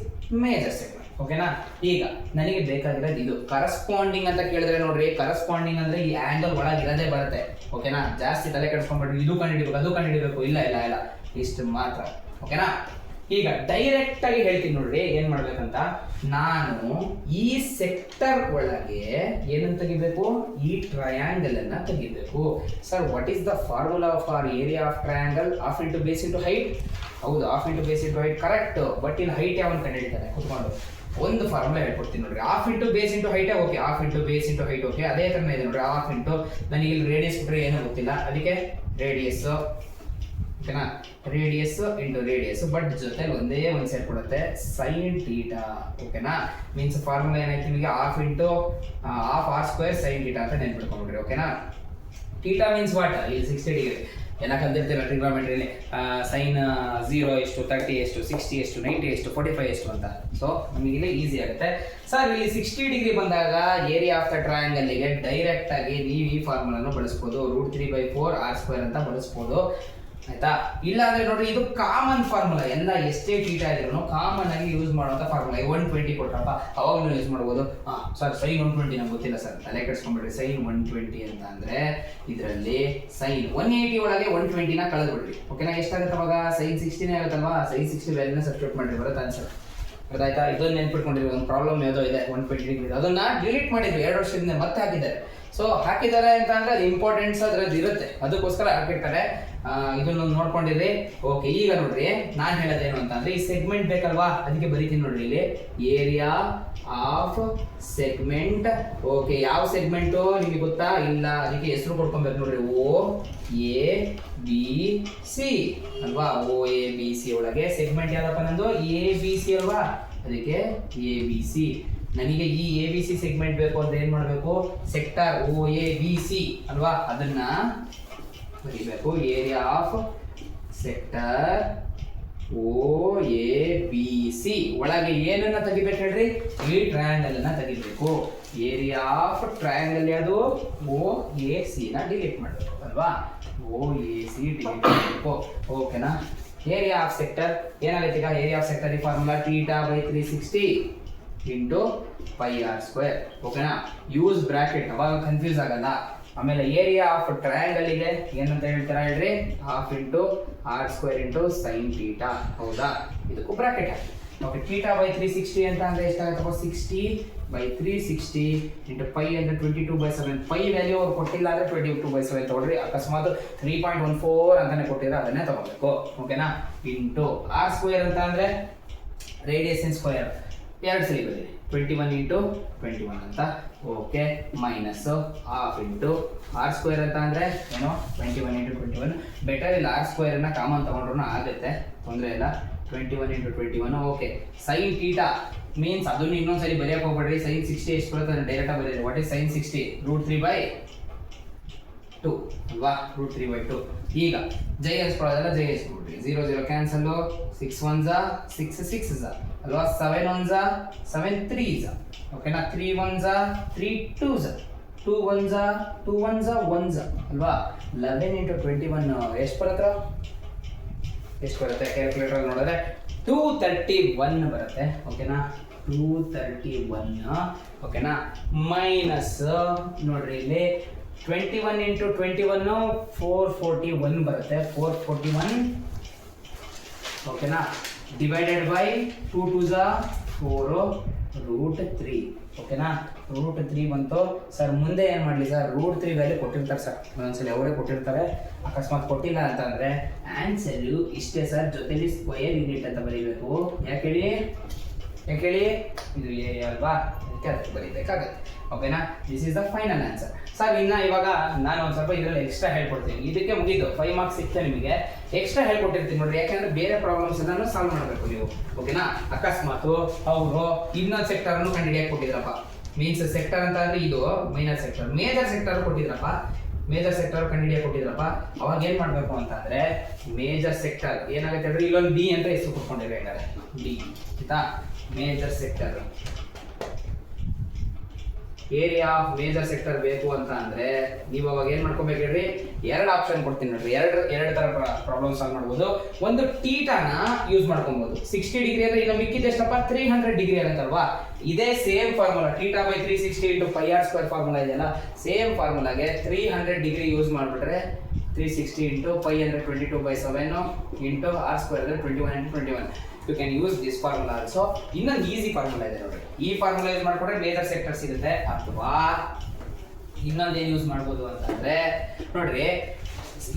major segment. ಓಕೆನಾ? ಈಗ ನನಗೆ ಬೇಕಾಗಿರೋದು ಇದು ಕರಸ್ಪಾಂಡಿಂಗ್ ಅಂತ ಕೇಳಿದ್ರೆ ನೋಡ್ರಿ, ಕರಸ್ಪಾಂಡಿಂಗ್ ಅಂದ್ರೆ ಈ ಆಂಗಲ್ ಒಳಗಿರೋದೇ ಬರುತ್ತೆ. ಓಕೆನಾ? ಜಾಸ್ತಿ ತಲೆ ಕೆಡಿಸ್ಕೊಂಡ್ಬಿಡ್ರಿ, ಇದು ಕಂಡುಹಿಡಿಬೇಕು ಅದು ಕಂಡುಹಿಡಿಬೇಕು, ಇಲ್ಲ ಇಲ್ಲ ಇಲ್ಲ, ಇಷ್ಟು ಮಾತ್ರ. ಓಕೆನಾ? ಈಗ ಡೈರೆಕ್ಟ್ ಆಗಿ ಹೇಳ್ತೀನಿ ನೋಡ್ರಿ ಏನ್ ಮಾಡ್ಬೇಕಂತ. ನಾನು ಈ ಸೆಕ್ಟರ್ ಒಳಗೆ ಏನಂತ ತೆಗಿಬೇಕು? ಈ ಟ್ರಯಾಂಗಲ್ ಅನ್ನ ತೆಗಿಬೇಕು. Sir, what is the formula for area of triangle? Half into base into height. ಹೌದು, half into base into height correct. But ಇಲ್ಲಿ ಹೈಟ್ ಯಾವನ್ ಕಂಡುಹಿಡಿತಾರೆ? ಕುತ್ಕೊಂಡು ಒಂದು ಫಾರ್ಮುಲಾ ಹೇಳ್ಕೊಡ್ತೀನಿ ನೋಡ್ರಿ. Half into base into height. Okay, half into base into height. Okay, ಅದೇ ಥರನೇ ಇದೆ ನೋಡ್ರಿ. ಹಾಫ್ ಇಂಟು, ನನಗೆ ಇಲ್ಲಿ ರೇಡಿಯಸ್ ಬಿಟ್ರೆ ಏನೂ ಗೊತ್ತಿಲ್ಲ, ಅದಕ್ಕೆ ರೇಡಿಯಸ್. ಓಕೆನಾ? ರೇಡಿಯಸ್ ಇಂಟು ರೇಡಿಯಸ್, ಬಟ್ ಜೊತೆಲಿ ಒಂದೇ ಒಂದು ಸೈಡ್ ಕೊಡುತ್ತೆ, ಸೈನ್ ಥೀಟಾ. ಓಕೆನಾ? ಮೀನ್ಸ್ ಫಾರ್ಮುಲಾ ಏನಾಯ್ತು ನಿಮಗೆ? Half into half r square sine theta ಅಂತ ನೆನ್ಪಿಟ್ಕೊಂಡ್ಬಿಡ್ರಿ. ಓಕೆನಾ? Theta means what? ಇಲ್ಲಿ 60 ಡಿಗ್ರಿ. ಎಲ್ಲ ಕಲ್ತಿರ್ತೀರ ಟ್ರಿಗ್ನೋಮೆಟ್ರಿಲಿ. ಸೈನ್ 0 ಎಷ್ಟು, 30 ಎಷ್ಟು, 60 ಎಷ್ಟು, 90 ಎಷ್ಟು, 45 ಎಷ್ಟು ಅಂತ. ಸೊ ನಮಗೆ ಇಲ್ಲಿ ಈಸಿ ಆಗುತ್ತೆ. ಸರ್, ಇಲ್ಲಿ 60 ಡಿಗ್ರಿ ಬಂದಾಗ ಏರಿಯಾ ಆಫ್ ದ ಟ್ರಯಾಂಗಲ್ಗೆ ಡೈರೆಕ್ಟ್ ಆಗಿ ನೀವು ಈ ಫಾರ್ಮುಲಾನು ಬಳಸ್ಬೋದು. √3/4 r² ಅಂತ ಬಳಸ್ಬೋದು. ಆಯ್ತಾ? ಇಲ್ಲ ಅಂದ್ರೆ ನೋಡ್ರಿ, ಇದು ಕಾಮನ್ ಫಾರ್ಮುಲಾ. ಎಲ್ಲ ಎಷ್ಟೇ ಥೀಟಾ ಇದ್ರೂ ಕಾಮನ್ ಆಗಿ ಯೂಸ್ ಮಾಡುವಂತ ಫಾರ್ಮುಲಾ. 120 ಕೊಟ್ರಪ್ಪ, ಅವಾಗಲೂ ಯೂಸ್ ಮಾಡ್ಬೋದು. ಸರ್, ಸೈನ್ 120 ನಂಗೆ ಗೊತ್ತಿಲ್ಲ ಸರ್, ತಲೆ ಕೆಡಿಸ್ಕೊಂಡ್ಬಿಡ್ರಿ. ಸೈನ್ 120 ಅಂತ ಅಂದ್ರೆ ಇದರಲ್ಲಿ ಸೈನ್ 180 ಒಳಗೆ 120ನ ಕಳೆದ್ಬಿಡ್ರಿ. ಓಕೆನಾ? ಎಷ್ಟಾಗುತ್ತೆ ಅವಾಗ? ಸೈನ್ 60ನೇ ಆಗುತ್ತಲ್ವಾ? ಸೈನ್ 60 ವ್ಯಾಲ್ಯೂನ ಸಬ್ಸ್ಟಿಟ್ಯೂಟ್ ಮಾಡಿರಿ, ಬರುತ್ತೆ ಆನ್ಸರ್. ಗೊತ್ತಾಯ್ತಾ? ಇದನ್ನ ನೆನ್ಪಿಟ್ಕೊಂಡಿರಿ. ಒಂದು ಪ್ರಾಬ್ಲಮ್ ಯಾವುದೋ ಇದೆ 120 ಡಿಗ್ರಿ, ಅದನ್ನ ಡಿಲೀಟ್ ಮಾಡಿದ್ರು 2 ವರ್ಷದಿಂದ, ಮತ್ತೆ ಹಾಕಿದ್ದಾರೆ. ಸೊ ಹಾಕಿದ್ದಾರೆ ಅಂತ ಅಂದ್ರೆ ಅದು ಇಂಪಾರ್ಟೆನ್ಸ್ ಅದ್ರದ್ದು ಇರುತ್ತೆ, ಅದಕ್ಕೋಸ್ಕರ ಹಾಕಿರ್ತಾರೆ. ಇದನ್ನು ನೋಡ್ಕೊಂಡಿರಿ. ಓಕೆ, ಈಗ ನೋಡ್ರಿ, ನಾನು ಹೇಳೋದೇನು ಅಂತ ಅಂದ್ರೆ ಈ ಸೆಗ್ಮೆಂಟ್ ಬೇಕಲ್ವಾ, ಅದಕ್ಕೆ ಬರೀತೀನಿ ನೋಡ್ರಿ ಇಲ್ಲಿ ಏರಿಯಾ ಆಫ್ ಸೆಗ್ಮೆಂಟ್. ಓಕೆ, ಯಾವ ಸೆಗ್ಮೆಂಟು ನಿಮಗೆ ಗೊತ್ತಾ? ಇಲ್ಲ, ಅದಕ್ಕೆ ಹೆಸರು ಕೊಡ್ಕೊಬೇಕು ನೋಡ್ರಿ. OABC ಅಲ್ವಾ? OABC ಒಳಗೆ ಸೆಗ್ಮೆಂಟ್ ಯಾವ್ದಪ್ಪ ನಂದು? ABC ಅಲ್ವಾ? ಅದಕ್ಕೆ ABC. ನನಗೆ ಈ ABC ಸೆಗ್ಮೆಂಟ್ ಬೇಕು ಅಂದ್ರೆ ಏನ್ ಮಾಡಬೇಕು? ಸೆಕ್ಟರ್ OABC ಅಲ್ವಾ, ಅದನ್ನ ಬರೀಬೇಕು. ಏರಿಯಾ ಆಫ್ ಸೆಕ್ಟರ್ OABC ಒಳಗೆ ಏನನ್ನ ತೆಗಿಬೇಕು ಹೇಳ್ರಿ? ಈ ಟ್ರಯಾಂಗಲ್ ಅನ್ನ ತೆಗಿಬೇಕು. ಏರಿಯಾ ಆಫ್ ಟ್ರಯಾಂಗಲ್ ಯಾವುದು? OAC ನ ಡಿಲೀಟ್ ಮಾಡಬೇಕು ಅಲ್ವಾ? OAC ಡಿಲೀಟ್ ಮಾಡಬೇಕು. ಓಕೆನಾ? ಏರಿಯಾ ಆಫ್ ಸೆಕ್ಟರ್ ಏನಾಗುತ್ತೆ ಈಗ? ಏರಿಯಾ ಆಫ್ ಸೆಕ್ಟರ್ ಈ ಫಾರ್ಮುಲಾ θ/360 ಇಂಟು πr². ಓಕೆನಾ? ಯೂಸ್ ಬ್ರಾಕೆಟ್, ಅವಾಗ ಕನ್ಫ್ಯೂಸ್ ಆಗಲ್ಲ. ಆಮೇಲೆ ಏರಿಯಾ ಆಫ್ ಟ್ರಯಾಂಗಲ್ ಗೆ ಏನಂತ ಹೇಳ್ತೀರಾ ಹೇಳ್ರಿ? Half into r² into sine theta. ಹೌದಾ? ಇದಕ್ಕೂ bracket hockey. Okay, theta by 360 ಅಂತ ಅಂದರೆ ಎಷ್ಟಾಗುತ್ತಪ್ಪ? 60 ಬೈ 360 ಇಂಟು ಪೈ ಅಂದರೆ 22/7. ಪೈ ವ್ಯಾಲ್ಯೂ ಅವ್ರು ಕೊಟ್ಟಿಲ್ಲ ಅಂದರೆ 22/7 ತೊಗೊಳ್ರಿ. ಅಕಸ್ಮಾತ್ 3.14 ಅಂತಾನೆ ಕೊಟ್ಟಿದ್ರೆ ಅದನ್ನೇ ತಗೋಬೇಕು. ಓಕೆನಾ? ಇಂಟು ಆರ್ ಸ್ಕ್ವೇರ್ ಅಂತ ಅಂದರೆ ರೇಡಿಯಸ್ ಸ್ಕ್ವೇರ್ 2 ಸರಿ ಬರೀ 21 ಇಂಟು 21 ಅಂತ. Okay, minus half into r square ಅಂತ ಅಂದರೆ ಏನೋ 21 ಇಂಟು 21. ಬೆಟರ್ ಇಲ್ಲ ಆರ್ ಸ್ಕ್ವೇರನ್ನು ಕಾಮನ್ ತೊಗೊಂಡ್ರೂ ಆಗುತ್ತೆ, ತೊಂದರೆ ಇಲ್ಲ. 21 into 21. Okay, sine theta means ಅದನ್ನು ಇನ್ನೊಂದ್ಸರಿ ಬರೆಯಕ್ಕೆ ಹೋಗ್ಬೇಡ್ರಿ. ಸೈನ್ 60 ಎಷ್ಟು ಬರುತ್ತೆ ಅದನ್ನು ಡೈರೆಕ್ಟಾಗಿ ಬರೀರಿ. What is sign 60? √3/2 ಅಲ್ವಾ? √3/2. ಈಗ ಜೈ ಹಚ್ಕೊಳ್ಳೋದಲ್ಲ, ಜೈ ಹಚ್ಕೊಬಿಡ್ರಿ. 0 0 ಕ್ಯಾನ್ಸಲ್ಲು. 6 1s 6 6s ಅಲ್ವಾ? 7 1s 7 3s. ಓಕೆನಾ? 3 1s 3 2s 2 1s 2 1s 1s ಅಲ್ವಾ? 11 ಇಂಟು 21 ಎಷ್ಟು ಬರುತ್ತೆ? ಎಷ್ಟು ಬರುತ್ತೆ ಕ್ಯಾಲ್ಕುಲೇಟರ್ ನೋಡಿದ್ರೆ 231 ಬರುತ್ತೆ. ಓಕೆನಾ? 231. ಓಕೆನಾ? ಮೈನಸ್ ನೋಡ್ರಿ ಇಲ್ಲಿ 21 ಇಂಟು 21 441 ಬರುತ್ತೆ. 441. ಓಕೆನಾ? Divided by 2 2s 4 √3. ಓಕೆನಾ? √3 ಬಂತು. ಸರ್ ಮುಂದೆ ಏನು ಮಾಡಲಿ ಸರ್? √3 ವ್ಯಾಲ್ಯೂ ಕೊಟ್ಟಿರ್ತಾರೆ ಸರ್, ಒಂದೊಂದ್ಸಲಿ ಅವರೇ ಕೊಟ್ಟಿರ್ತಾರೆ. ಅಕಸ್ಮಾತ್ ಕೊಟ್ಟಿಲ್ಲ ಅಂತಂದರೆ ಆನ್ಸರು ಇಷ್ಟೇ ಸರ್, ಜೊತೆಲಿ ಸ್ಕ್ವೇರ್ ಯೂನಿಟ್ ಅಂತ ಬರೀಬೇಕು. ಯಾಕೆ ಹೇಳಿ? ಇದು ಏರಿಯಾ ಅಲ್ವಾ, ಅದಕ್ಕೆ ಅದಕ್ಕೆ ಬರೀಬೇಕಾಗತ್ತೆ. ಓಕೆನಾ? This is the final answer. Sir ಇನ್ನು ಇವಾಗ ನಾನು ಒಂದು ಸ್ವಲ್ಪ ಇದರಲ್ಲಿ ಎಕ್ಸ್ಟ್ರಾ ಹೇಳ್ಕೊಡ್ತೀನಿ. ಇದಕ್ಕೆ ಮುಗಿದು 5 ಮಾರ್ಕ್ಸ್ ಸಿಗ್ತದೆ ನಿಮಗೆ. ಎಕ್ಸ್ಟ್ರಾ ಹೇಳ್ಕೊಟ್ಟಿರ್ತೀನಿ ನೋಡ್ರಿ, ಯಾಕೆಂದ್ರೆ ಬೇರೆ ಪ್ರಾಬ್ಲಮ್ಸ್ ಎಲ್ಲಾನು ಸಾಲ್ವ್ ಮಾಡಬೇಕು ನೀವು. ಓಕೆನಾ? ಅಕಸ್ಮಾತು ಅವರು ಇನ್ನೊಂದು ಸೆಕ್ಟರ್ನು ಕಂಡುಹಿಡಿಯಕ್ಕೆ ಕೊಟ್ಟಿದ್ರಪ್ಪ. ಮೀನ್ಸ್ ಸೆಕ್ಟರ್ ಅಂತ ಅಂದ್ರೆ ಇದು ಮೈನರ್ ಸೆಕ್ಟರ್, ಮೇಜರ್ ಸೆಕ್ಟರ್ ಕೊಟ್ಟಿದ್ರಪ್ಪ. ಮೇಜರ್ ಸೆಕ್ಟರ್ ಕಂಡುಹಿಡಿಯಕ್ಕೆ ಕೊಟ್ಟಿದ್ರಪ್ಪ. ಅವಾಗ ಏನು ಮಾಡಬೇಕು ಅಂತಂದ್ರೆ ಮೇಜರ್ ಸೆಕ್ಟರ್ ಏನಾಗುತ್ತೆ ಅಂದ್ರೆ ಇಲ್ಲೊಂದು ಡಿ ಅಂತ ಹೆಸರು ಕೊಟ್ಕೊಂಡಿರ್ಬೇಕಾದ್ರೆ ಡಿ ಆಯ್ತಾ? Major sector area of major sector ಬೇಕು ಅಂತ ಅಂದ್ರೆ ನೀವು ಅವಾಗ ಏನ್ ಮಾಡ್ಕೊಬೇಕು ಹೇಳ್ರಿ? 2 ಆಪ್ಷನ್ ಕೊಡ್ತೀನಿ ನೋಡ್ರಿ. ಎರಡು ತರ ಪ್ರಾಬ್ಲಮ್ ಸಾಲ್ವ್ ಮಾಡ್ಬೋದು. ಒಂದು ಥೀಟಾನ ಯೂಸ್ ಮಾಡ್ಕೊಬಹುದು. 60 ಡಿಗ್ರಿ ಅಂದ್ರೆ ಈಗ ಮಿಕ್ಕಿದ ಎಷ್ಟಪ್ಪ? 300 ಡಿಗ್ರಿ ಆಗುತ್ತಲ್ವಾ? ಇದೇ same formula theta by 360 into pi r square formula ಇದೆಯಲ್ಲ, ಸೇಮ್ ಫಾರ್ಮುಲಾಗೆ 300 ಡಿಗ್ರಿ ಯೂಸ್ ಮಾಡಿಬಿಟ್ರೆ 360 ಇಂಟು ಪೈ ಅಂದರೆ 22/7 ಇಂಟು ಆರ್ ಸ್ಕ್ವೇರ್ ಅಂದರೆ 21 into 21. You can use this formula also. ಇನ್ನೊಂದು ಈಸಿ ಫಾರ್ಮುಲಾ ಇದೆ ನೋಡಿ. ಈ ಫಾರ್ಮುಲಾ ಯೂಸ್ ಮಾಡಿಕೊಂಡ್ರೆ ಮೇಜರ್ ಸೆಕ್ಟರ್ ಸಿಗುತ್ತೆ. ಅಥವಾ ಇನ್ನೊಂದೇನು ಯೂಸ್ ಮಾಡ್ಬೋದು ಅಂತಂದ್ರೆ ನೋಡ್ರಿ,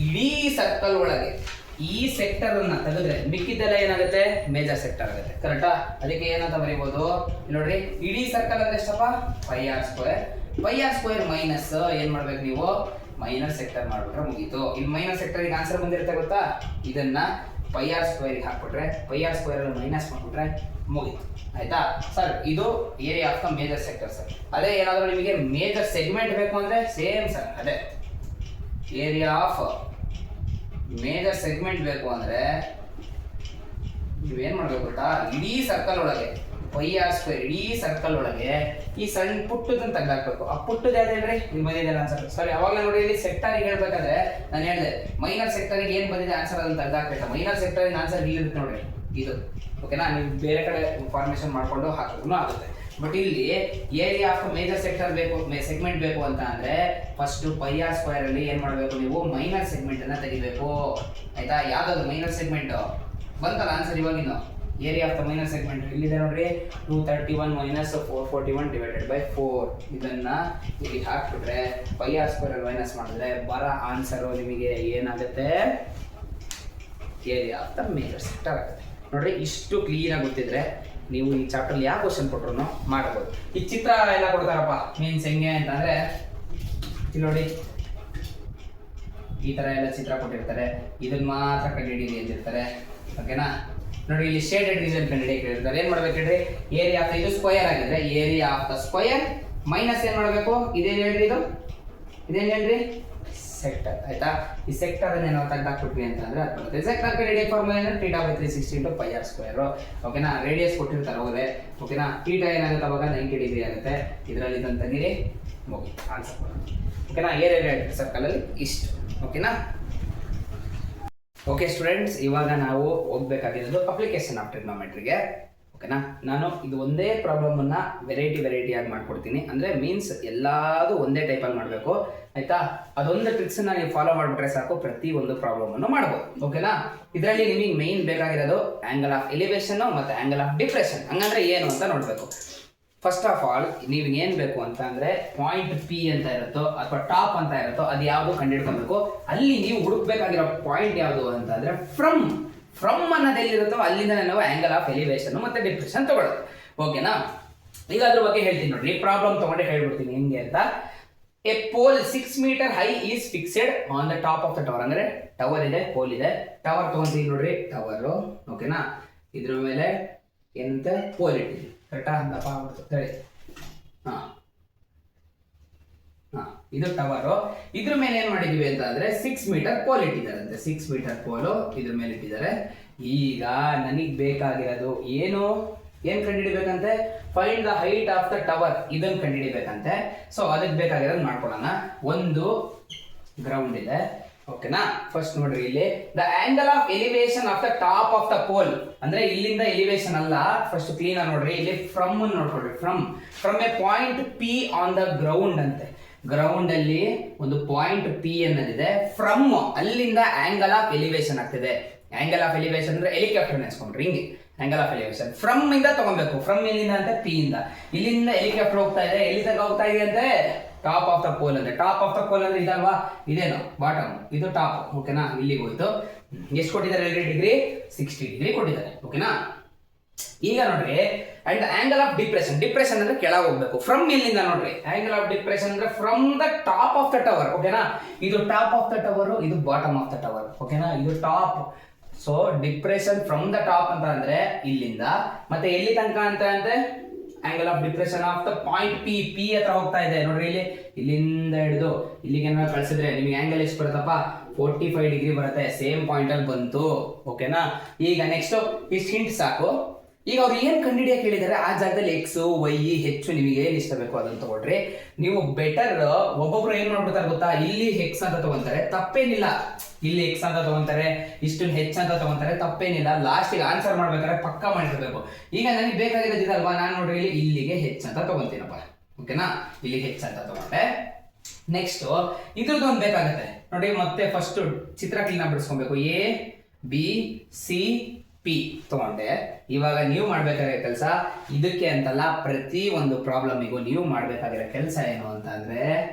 ಇಡೀ ಸರ್ಕಲ್ ಒಳಗೆ ಈ ಸೆಕ್ಟರ್ ಅನ್ನ ತೆಗೆದ್ರೆ ಮಿಕ್ಕಿದ್ದೆಲ್ಲ ಏನಾಗುತ್ತೆ? ಮೇಜರ್ ಸೆಕ್ಟರ್ ಆಗುತ್ತೆ. ಕರೆಕ್ಟಾ? ಅದಕ್ಕೆ ಏನಂತ ಬರೀಬಹುದು ನೋಡ್ರಿ, ಇಡೀ ಸರ್ಕಲ್ ಅಂದ್ರೆ ಎಷ್ಟಪ್ಪ? Pi r square. Pi r square minus ಏನ್ ಮಾಡ್ಬೇಕು ನೀವು? ಮೈನರ್ ಸೆಕ್ಟರ್ ಮಾಡ್ಬಿಟ್ರೆ ಮುಗೀತು. ಇಲ್ಲಿ ಮೈನರ್ ಸೆಕ್ಟರ್ ಆನ್ಸರ್ ಬಂದಿರುತ್ತೆ ಗೊತ್ತಾ? ಇದನ್ನ ಪೈ ಆರ್ ಸ್ಕ್ವೇರ್ ಹಾಕ್ಬಿಟ್ರೆ ಪೈ ಆರ್ ಸ್ಕ್ವೇರ್ ಅಲ್ಲಿ ಮೈನಸ್ ಮಾಡ್ಬಿಟ್ರೆ ಮುಗೀತು. ಆಯ್ತಾ ಸರ್? ಇದು area of the major sector sir. ಅದೇ ಏನಾದರೂ ನಿಮಗೆ ಮೇಜರ್ ಸೆಗ್ಮೆಂಟ್ ಬೇಕು ಅಂದ್ರೆ ಸೇಮ್ ಸರ್, ಅದೇ ಏರಿಯಾ ಆಫ್ ಮೇಜರ್ ಸೆಗ್ಮೆಂಟ್ ಬೇಕು ಅಂದ್ರೆ ನೀವೇನ್ ಮಾಡ್ಬೇಕು ಗೊತ್ತಾ? ಇಡೀ ಸರ್ಕಲ್ ಒಳಗೆ ಪೈ ಆರ್ ಸ್ಕ್ವೇರ್, ಇಡೀ ಸರ್ಕಲ್ ಒಳಗೆ ಈ ಸಣ್ಣ ಪುಟ್ಟದನ್ನ ತೆಗೆದಾಕ್ಬೇಕು. ಆ ಪುಟ್ಟದ ಯಾವ್ದು ಹೇಳ್ರಿ? ಇಲ್ಲಿ ಬಂದಿದೆ ಆನ್ಸರ್. ಸರಿ, ಅವಾಗಲೇ ನೋಡಿ ಇಲ್ಲಿ ಸೆಕ್ಟರಿಗೆ ಹೇಳ್ಬೇಕಾದ್ರೆ ನಾನು ಹೇಳಿದೆ ಮೈನರ್ ಸೆಕ್ಟರಿಗೆ ಏನು ಬಂದಿದೆ ಆನ್ಸರ್ ಅದನ್ನ ತೆಗೆದಾಕ್ಬೇಕು. ಮೈನರ್ ಸೆಕ್ಟರಿಗೆ ಆನ್ಸರ್ ಇಲ್ಲಿರುತ್ತೆ ನೋಡ್ರಿ, ಇದು. ಓಕೆನಾ? ನೀವು ಬೇರೆ ಕಡೆ ಇನ್ಫಾರ್ಮೇಶನ್ ಮಾಡ್ಕೊಂಡು ಹಾಕಿದ್ರು ಆಗುತ್ತೆ. ಬಟ್ ಇಲ್ಲಿ ಏರಿಯಾ ಆಫ್ ಮೇಜರ್ ಸೆಕ್ಟರ್ ಬೇಕು, ಸೆಗ್ಮೆಂಟ್ ಬೇಕು ಅಂತ ಅಂದ್ರೆ ಫಸ್ಟ್ ಪೈ ಆರ್ ಸ್ಕ್ವೇರ್ ಅಲ್ಲಿ ಏನ್ ಮಾಡಬೇಕು ನೀವು? ಮೈನರ್ ಸೆಗ್ಮೆಂಟ್ ಅನ್ನ ತೆಗಿಬೇಕು. ಆಯ್ತಾ? ಯಾವ್ದಾದ್ರು ಮೈನರ್ ಸೆಗ್ಮೆಂಟ್ ಬಂತಲ್ಲ ಆನ್ಸರ್ ಇವಾಗಿನ. Area of the minor segment ಇಲ್ಲಿದೆ ನೋಡ್ರಿ, 231 ಮೈನಸ್ 441 ಡಿವೈಡೆಡ್ ಬೈ 4. ಇದನ್ನ ಇಲ್ಲಿ ಹಾಕ್ಬಿಟ್ರೆ ಪೈ ಆರ್ ಸ್ಕ್ವೇರ್ ಅಲ್ಲಿ ಮೈನಸ್ ಮಾಡಿದ್ರೆ ಬರೋ ಆನ್ಸರ್ ನಿಮಗೆ ಏನಾಗುತ್ತೆ? Area of the major sector ಆಗುತ್ತೆ. ನೋಡ್ರಿ, ಇಷ್ಟು ಕ್ಲೀನ್ ಆಗಿ ಗೊತ್ತಿದ್ರೆ ನೀವು ಈ ಚಾಪ್ಟರ್ ಯಾವ ಕ್ವಶನ್ ಕೊಟ್ಟರು ಮಾಡಬಹುದು. ಈ ಚಿತ್ರ ಎಲ್ಲ ಕೊಡ್ತಾರಪ್ಪ, ಮೀನ್ಸ್ ಹೆಂಗೆ ಅಂತಂದ್ರೆ ಇಲ್ಲಿ ನೋಡಿ, ಈ ತರ ಎಲ್ಲ ಚಿತ್ರ ಕೊಟ್ಟಿರ್ತಾರೆ. ಇದನ್ನ ಮಾತ್ರ ಕಂಡುಹಿಡಿಯಿರಿ ಅಂತಿರ್ತಾರೆ. ಓಕೆನಾ? ನೋಡಿ, ಇಲ್ಲಿ ಶೇಡೆಡ್ ರೀಜನ್ ಕಂಡುಹಿಡಿಯಕ್ಕೆ ಹೇಳಿರ್ತಾರೆ. ಏನ್ ಮಾಡ್ಬೇಕು ಹೇಳ್ರಿ? ಏರಿಯಾ ಆಫ್ ಇದು ಸ್ಕ್ವಯರ್ ಆಗಿದ್ರೆ area of the square minus ಏನ್ ಮಾಡಬೇಕು? ಇದೇನು ಹೇಳ್ರಿ? ಇದೇನು ಹೇಳ್ರಿ? ಸೆಕ್ಟರ್. ಆಯ್ತಾ? ಈ ಸೆಕ್ಟರ್ ಅನ್ನ ನಾವು ತೆಗೆದಾಕ್ಬಿಟ್ವಿ ಅಂತ ಅಂದ್ರೆ ಅದು ಬರುತ್ತೆ. ಸೆಕ್ಟರ್ ರೇಡಿಯಸ್ ಫಾರ್ಮುಲಾ ಏನಂದ್ರೆ theta by 360 into pi r square. ಓಕೆನಾ? ರೇಡಿಯಸ್ ಕೊಟ್ಟಿರ್ತಾರೆ ಹೋದ್ರೆ. ಓಕೆನಾ? ಥೀಟಾ ಏನಾಗುತ್ತೆ ಅವಾಗ 90 ಡಿಗ್ರಿ ಆಗುತ್ತೆ. ಇದರಲ್ಲಿ ಇದನ್ನು ತೆಗೀರಿ, ಮುಗಿ ಆನ್ಸರ್. ಓಕೆನಾ? ಏರಿಯಾ ಸರ್ಕಲ್ ಅಲ್ಲಿ ಇಷ್ಟು. ಓಕೆನಾ? ಓಕೆ ಸ್ಟೂಡೆಂಟ್ಸ್, ಇವಾಗ ನಾವು ಹೋಗ್ಬೇಕಾಗಿರೋದು ಅಪ್ಲಿಕೇಶನ್ ಆಫ್ ಟ್ರಿಗ್ನೋಮೆಟ್ರಿಗೆ. ಓಕೆನಾ. ನಾನು ಇದು ಒಂದೇ ಪ್ರಾಬ್ಲಮನ್ನು ವೆರೈಟಿಯಾಗಿ ಮಾಡ್ಕೊಡ್ತೀನಿ. ಅಂದರೆ ಮೀನ್ಸ್ ಎಲ್ಲದೂ ಒಂದೇ ಟೈಪಲ್ಲಿ ಮಾಡಬೇಕು, ಆಯಿತಾ. ಅದೊಂದು ಟ್ರಿಕ್ಸನ್ನು ನೀವು ಫಾಲೋ ಮಾಡಿಬಿಟ್ರೆ ಸಾಕು, ಪ್ರತಿ ಒಂದು ಪ್ರಾಬ್ಲಮನ್ನು ಮಾಡ್ಬೋದು. ಓಕೆನಾ. ಇದರಲ್ಲಿ ನಿಮಗೆ ಮೇಯ್ನ್ ಬೇಕಾಗಿರೋದು ಆ್ಯಂಗಲ್ ಆಫ್ ಎಲಿವೇಶನ್ನು ಮತ್ತು ಆ್ಯಂಗಲ್ ಆಫ್ ಡಿಪ್ರೆಷನ್. ಹಂಗಂದ್ರೆ ಏನು ಅಂತ ನೋಡಬೇಕು. ಫಸ್ಟ್ ಆಫ್ ಆಲ್ ನೀವು ಏನು ಬೇಕು ಅಂತ ಅಂದರೆ ಪಾಯಿಂಟ್ ಪಿ ಅಂತ ಇರುತ್ತೋ ಅಥವಾ ಟಾಪ್ ಅಂತ ಇರುತ್ತೋ ಅದು ಯಾವುದು ಕಂಡುಹಿಡ್ಕೊಬೇಕು. ಅಲ್ಲಿ ನೀವು ಹುಡುಕ್ಬೇಕಾಗಿರೋ ಪಾಯಿಂಟ್ ಯಾವುದು ಅಂತ ಅಂದರೆ ಫ್ರಮ್ ಅನ್ನೋದು ಎಲ್ಲಿರುತ್ತೋ ಅಲ್ಲಿಂದ ನಾವು ಆ್ಯಂಗಲ್ ಆಫ್ ಎಲಿವೇಶನ್ ಮತ್ತು ಡಿಪ್ರೆಷನ್ ತಗೊಳ್ಳೋದು. ಓಕೆನಾ. ಈಗ ಅದ್ರ ಬಗ್ಗೆ ಹೇಳ್ತೀನಿ ನೋಡ್ರಿ. ಪ್ರಾಬ್ಲಮ್ ತಗೊಂಡೆ ಹೇಳ್ಬಿಡ್ತೀನಿ ಹೆಂಗೆ ಅಂತ. A pole 6 metre high is fixed on the top of the tower. ಅಂದರೆ ಟವರ್ ಇದೆ, ಪೋಲ್ ಇದೆ. ಟವರ್ ತಗೊಂತೀವಿ ನೋಡ್ರಿ, ಟವರು. ಓಕೆನಾ. ಇದ್ರ ಮೇಲೆ ಎಂತ ಪೋಲ್ ಇಟ್ಟಿದ್ದೀವಿ, ಕರೆಕ್ಟಾ? ದಪ್ಪ ಆಗ್ಬಿಡ್ತದೆ. ಹಾಂ, ಇದು ಟವರು. ಇದ್ರ ಮೇಲೆ ಏನ್ ಮಾಡಿದೀವಿ ಅಂತ ಅಂದ್ರೆ 6 ಮೀಟರ್ ಪೋಲ್ ಇಟ್ಟಿದ್ದಾರೆ. 6 ಮೀಟರ್ ಪೋಲು ಇದ್ರ ಮೇಲೆ ಇಟ್ಟಿದ್ದಾರೆ. ಈಗ ನನಗೆ ಬೇಕಾಗಿರೋದು ಏನ್ ಕಂಡುಹಿಡಿಬೇಕಂತೆ? Find the height of the tower. ಇದನ್ನ ಕಂಡುಹಿಡಿಬೇಕಂತೆ. ಸೊ ಅದಕ್ಕೆ ಬೇಕಾಗಿರೋದು ಮಾಡ್ಕೊಳ್ಳೋಣ. ಒಂದು ಗ್ರೌಂಡ್ ಇದೆ, ಓಕೆನಾ. ಫಸ್ಟ್ ನೋಡ್ರಿ, ಇಲ್ಲಿ the angle of elevation of the top of the pole. ಅಂದ್ರೆ ಇಲ್ಲಿಂದ ಎಲಿವೇಶನ್ ಅಲ್ಲ, ಫಸ್ಟ್ ಕ್ಲೀನ್ ಆಗಿ ನೋಡ್ರಿ. ಇಲ್ಲಿ ಫ್ರಮ್ ನೋಡ್ಕೊಳ್ರಿ. From a point P on the ground ಅಂತೆ. ಗ್ರೌಂಡ್ ಅಲ್ಲಿ ಒಂದು ಪಾಯಿಂಟ್ ಪಿ ಅನ್ನೋದಿದೆ. ಫ್ರಮ್ ಅಲ್ಲಿಂದ ಆಂಗಲ್ ಆಫ್ ಎಲಿವೇಶನ್ ಆಗ್ತಿದೆ. ಆಂಗಲ್ ಆಫ್ ಎಲಿವೇಶನ್ ಅಂದ್ರೆ ಹೆಲಿಕಾಪ್ಟರ್ ನೆನೆಸ್ಕೊಂಡ್ರಿ, ಹಿಂಗೆ ಆಂಗಲ್ ಆಫ್ ಎಲಿವೇಶನ್ ಫ್ರಮ್ ಇಂದ ತಗೊಬೇಕು. ಫ್ರಮ್ ಎಲ್ಲಿಂದ ಅಂತ ಪಿ ಇಂದ. ಇಲ್ಲಿಂದ ಹೆಲಿಕಾಪ್ಟರ್ ಹೋಗ್ತಾ ಇದೆ, ಎಲ್ಲಿ ತನಕ ಹೋಗ್ತಾ ಇದೆ ಅಂತೆ? ಟಾಪ್ ಆಫ್ ದ ಪೋಲ್ ಅಂದ್ರೆ. ಟಾಪ್ ಆಫ್ ದ ಪೋಲ್ ಅಂದ್ರೆ ಇದಲ್ವಾ, ಇದೇನು ಬಾಟಮ್, ಇದು ಟಾಪ್. ಓಕೆನಾ. ಇಲ್ಲಿಗೆ ಹೋಯ್ತು. ಎಷ್ಟು ಕೊಟ್ಟಿದ್ದಾರೆ? ಡಿಗ್ರಿ 60 ಡಿಗ್ರಿ ಕೊಟ್ಟಿದ್ದಾರೆ. ಓಕೆನಾ. ಈಗ ನೋಡ್ರಿ, ಅಂಡ್ ಆಂಗಲ್ ಆಫ್ ಡಿಪ್ರೆಷನ್ ಅಂದ್ರೆ ಕೆಳಗೆ ಹೋಗ್ಬೇಕು. ಫ್ರಮ್ ಎಲ್ಲಿಂದ ನೋಡ್ರಿ, ಆಂಗಲ್ ಆಫ್ ಡಿಪ್ರೆಷನ್ ಅಂದ್ರೆ from the top of the tower. ಓಕೆನಾ. ಇದು ಟಾಪ್ ಆಫ್ ದ ಟವರ್, ಇದು ಬಾಟಮ್ ಆಫ್ ದ ಟವರ್. ಓಕೆನಾ. ಇದು top. So depression from the top ಅಂತ ಅಂದ್ರೆ ಇಲ್ಲಿಂದ, ಮತ್ತೆ ಎಲ್ಲಿ ತನಕ ಅಂತ ಅಂದ್ರೆ angle of depression of the point P ಹತ್ರ ಹೋಗ್ತಾ ಇದೆ ನೋಡ್ರಿ. ಇಲ್ಲಿಂದ ಹಿಡಿದು ಇಲ್ಲಿಗೆ ಏನಾದ್ರು ಕಳಿಸಿದ್ರೆ ನಿಮಗೆ ಆಂಗಲ್ ಎಷ್ಟು ಬರುತ್ತಪ್ಪ? 45 ಡಿಗ್ರಿ ಬರುತ್ತೆ. ಸೇಮ್ ಪಾಯಿಂಟ್ ಅಲ್ಲಿ ಬಂತು. ಓಕೆನಾ. ಈಗ ನೆಕ್ಸ್ಟ್ ಇಷ್ಟು ಹಿಂಟ್ ಸಾಕು. ಈಗ ಅವ್ರು ಏನ್ ಕಂಡುಹಿಡಿಯಕ್ಕೆ ಹೇಳಿದಾರೆ, ಆ ಜಾಗದಲ್ಲಿ ಎಕ್ಸ್ ವೈ ಹೆಚ್ಚು ನಿಮಗೆ ಏನ್ ಇಷ್ಟ ಬೇಕು ಅದನ್ನ ತಗೊಳ್ರಿ. ನೀವು ಬೆಟರ್ ಒಬ್ಬೊಬ್ರು ಏನ್ ಮಾಡ್ಬಿಡ್ತಾರೆ ಗೊತ್ತಾ, ಇಲ್ಲಿ ಎಕ್ಸ್ ಅಂತ ತಗೊಂತಾರೆ, ತಪ್ಪೇನಿಲ್ಲ. ಇಲ್ಲಿ ಎಕ್ಸ್ ಅಂತ ತಗೊಂತಾರೆ, ಇಷ್ಟನ್ನು ಹೆಚ್ಚು ಅಂತ ತಗೊಂತಾರೆ, ತಪ್ಪೇನಿಲ್ಲ. ಲಾಸ್ಟಿಗೆ ಆನ್ಸರ್ ಮಾಡ್ಬೇಕಾದ್ರೆ ಪಕ್ಕ ಮಾಡಿರ್ಬೇಕು. ಈಗ ನನಗೆ ಬೇಕಾಗಿರೋದು ಇದಲ್ವಾ, ನಾನು ನೋಡ್ರಿ ಇಲ್ಲಿಗೆ ಹೆಚ್ಚು ಅಂತ ತಗೊಂತೀನಪ್ಪ. ಓಕೆನಾ. ಇಲ್ಲಿಗೆ ಹೆಚ್ಚು ಅಂತ ತಗೊಂಡೆ. ನೆಕ್ಸ್ಟ್ ಇದ್ರದ್ದು ಒಂದು ಬೇಕಾಗುತ್ತೆ ನೋಡಿ. ಮತ್ತೆ ಫಸ್ಟ್ ಚಿತ್ರ ಕ್ಲೀನ್ ಬಿಡಿಸ್ಕೊಬೇಕು. ಎ ಬಿ ಸಿ ಪಿ ತಗೊಂಡೆ. ಇವಾಗ ನೀವು ಮಾಡ್ಬೇಕಾಗಿರೋ ಕೆಲಸ ಇದಕ್ಕೆ ಅಂತಲ್ಲ, ಪ್ರತಿ ಒಂದು ಪ್ರಾಬ್ಲಮಿಗೂ ನೀವು ಮಾಡ್ಬೇಕಾಗಿರೋ ಕೆಲಸ ಏನು ಅಂತ ಅಂದ್ರೆ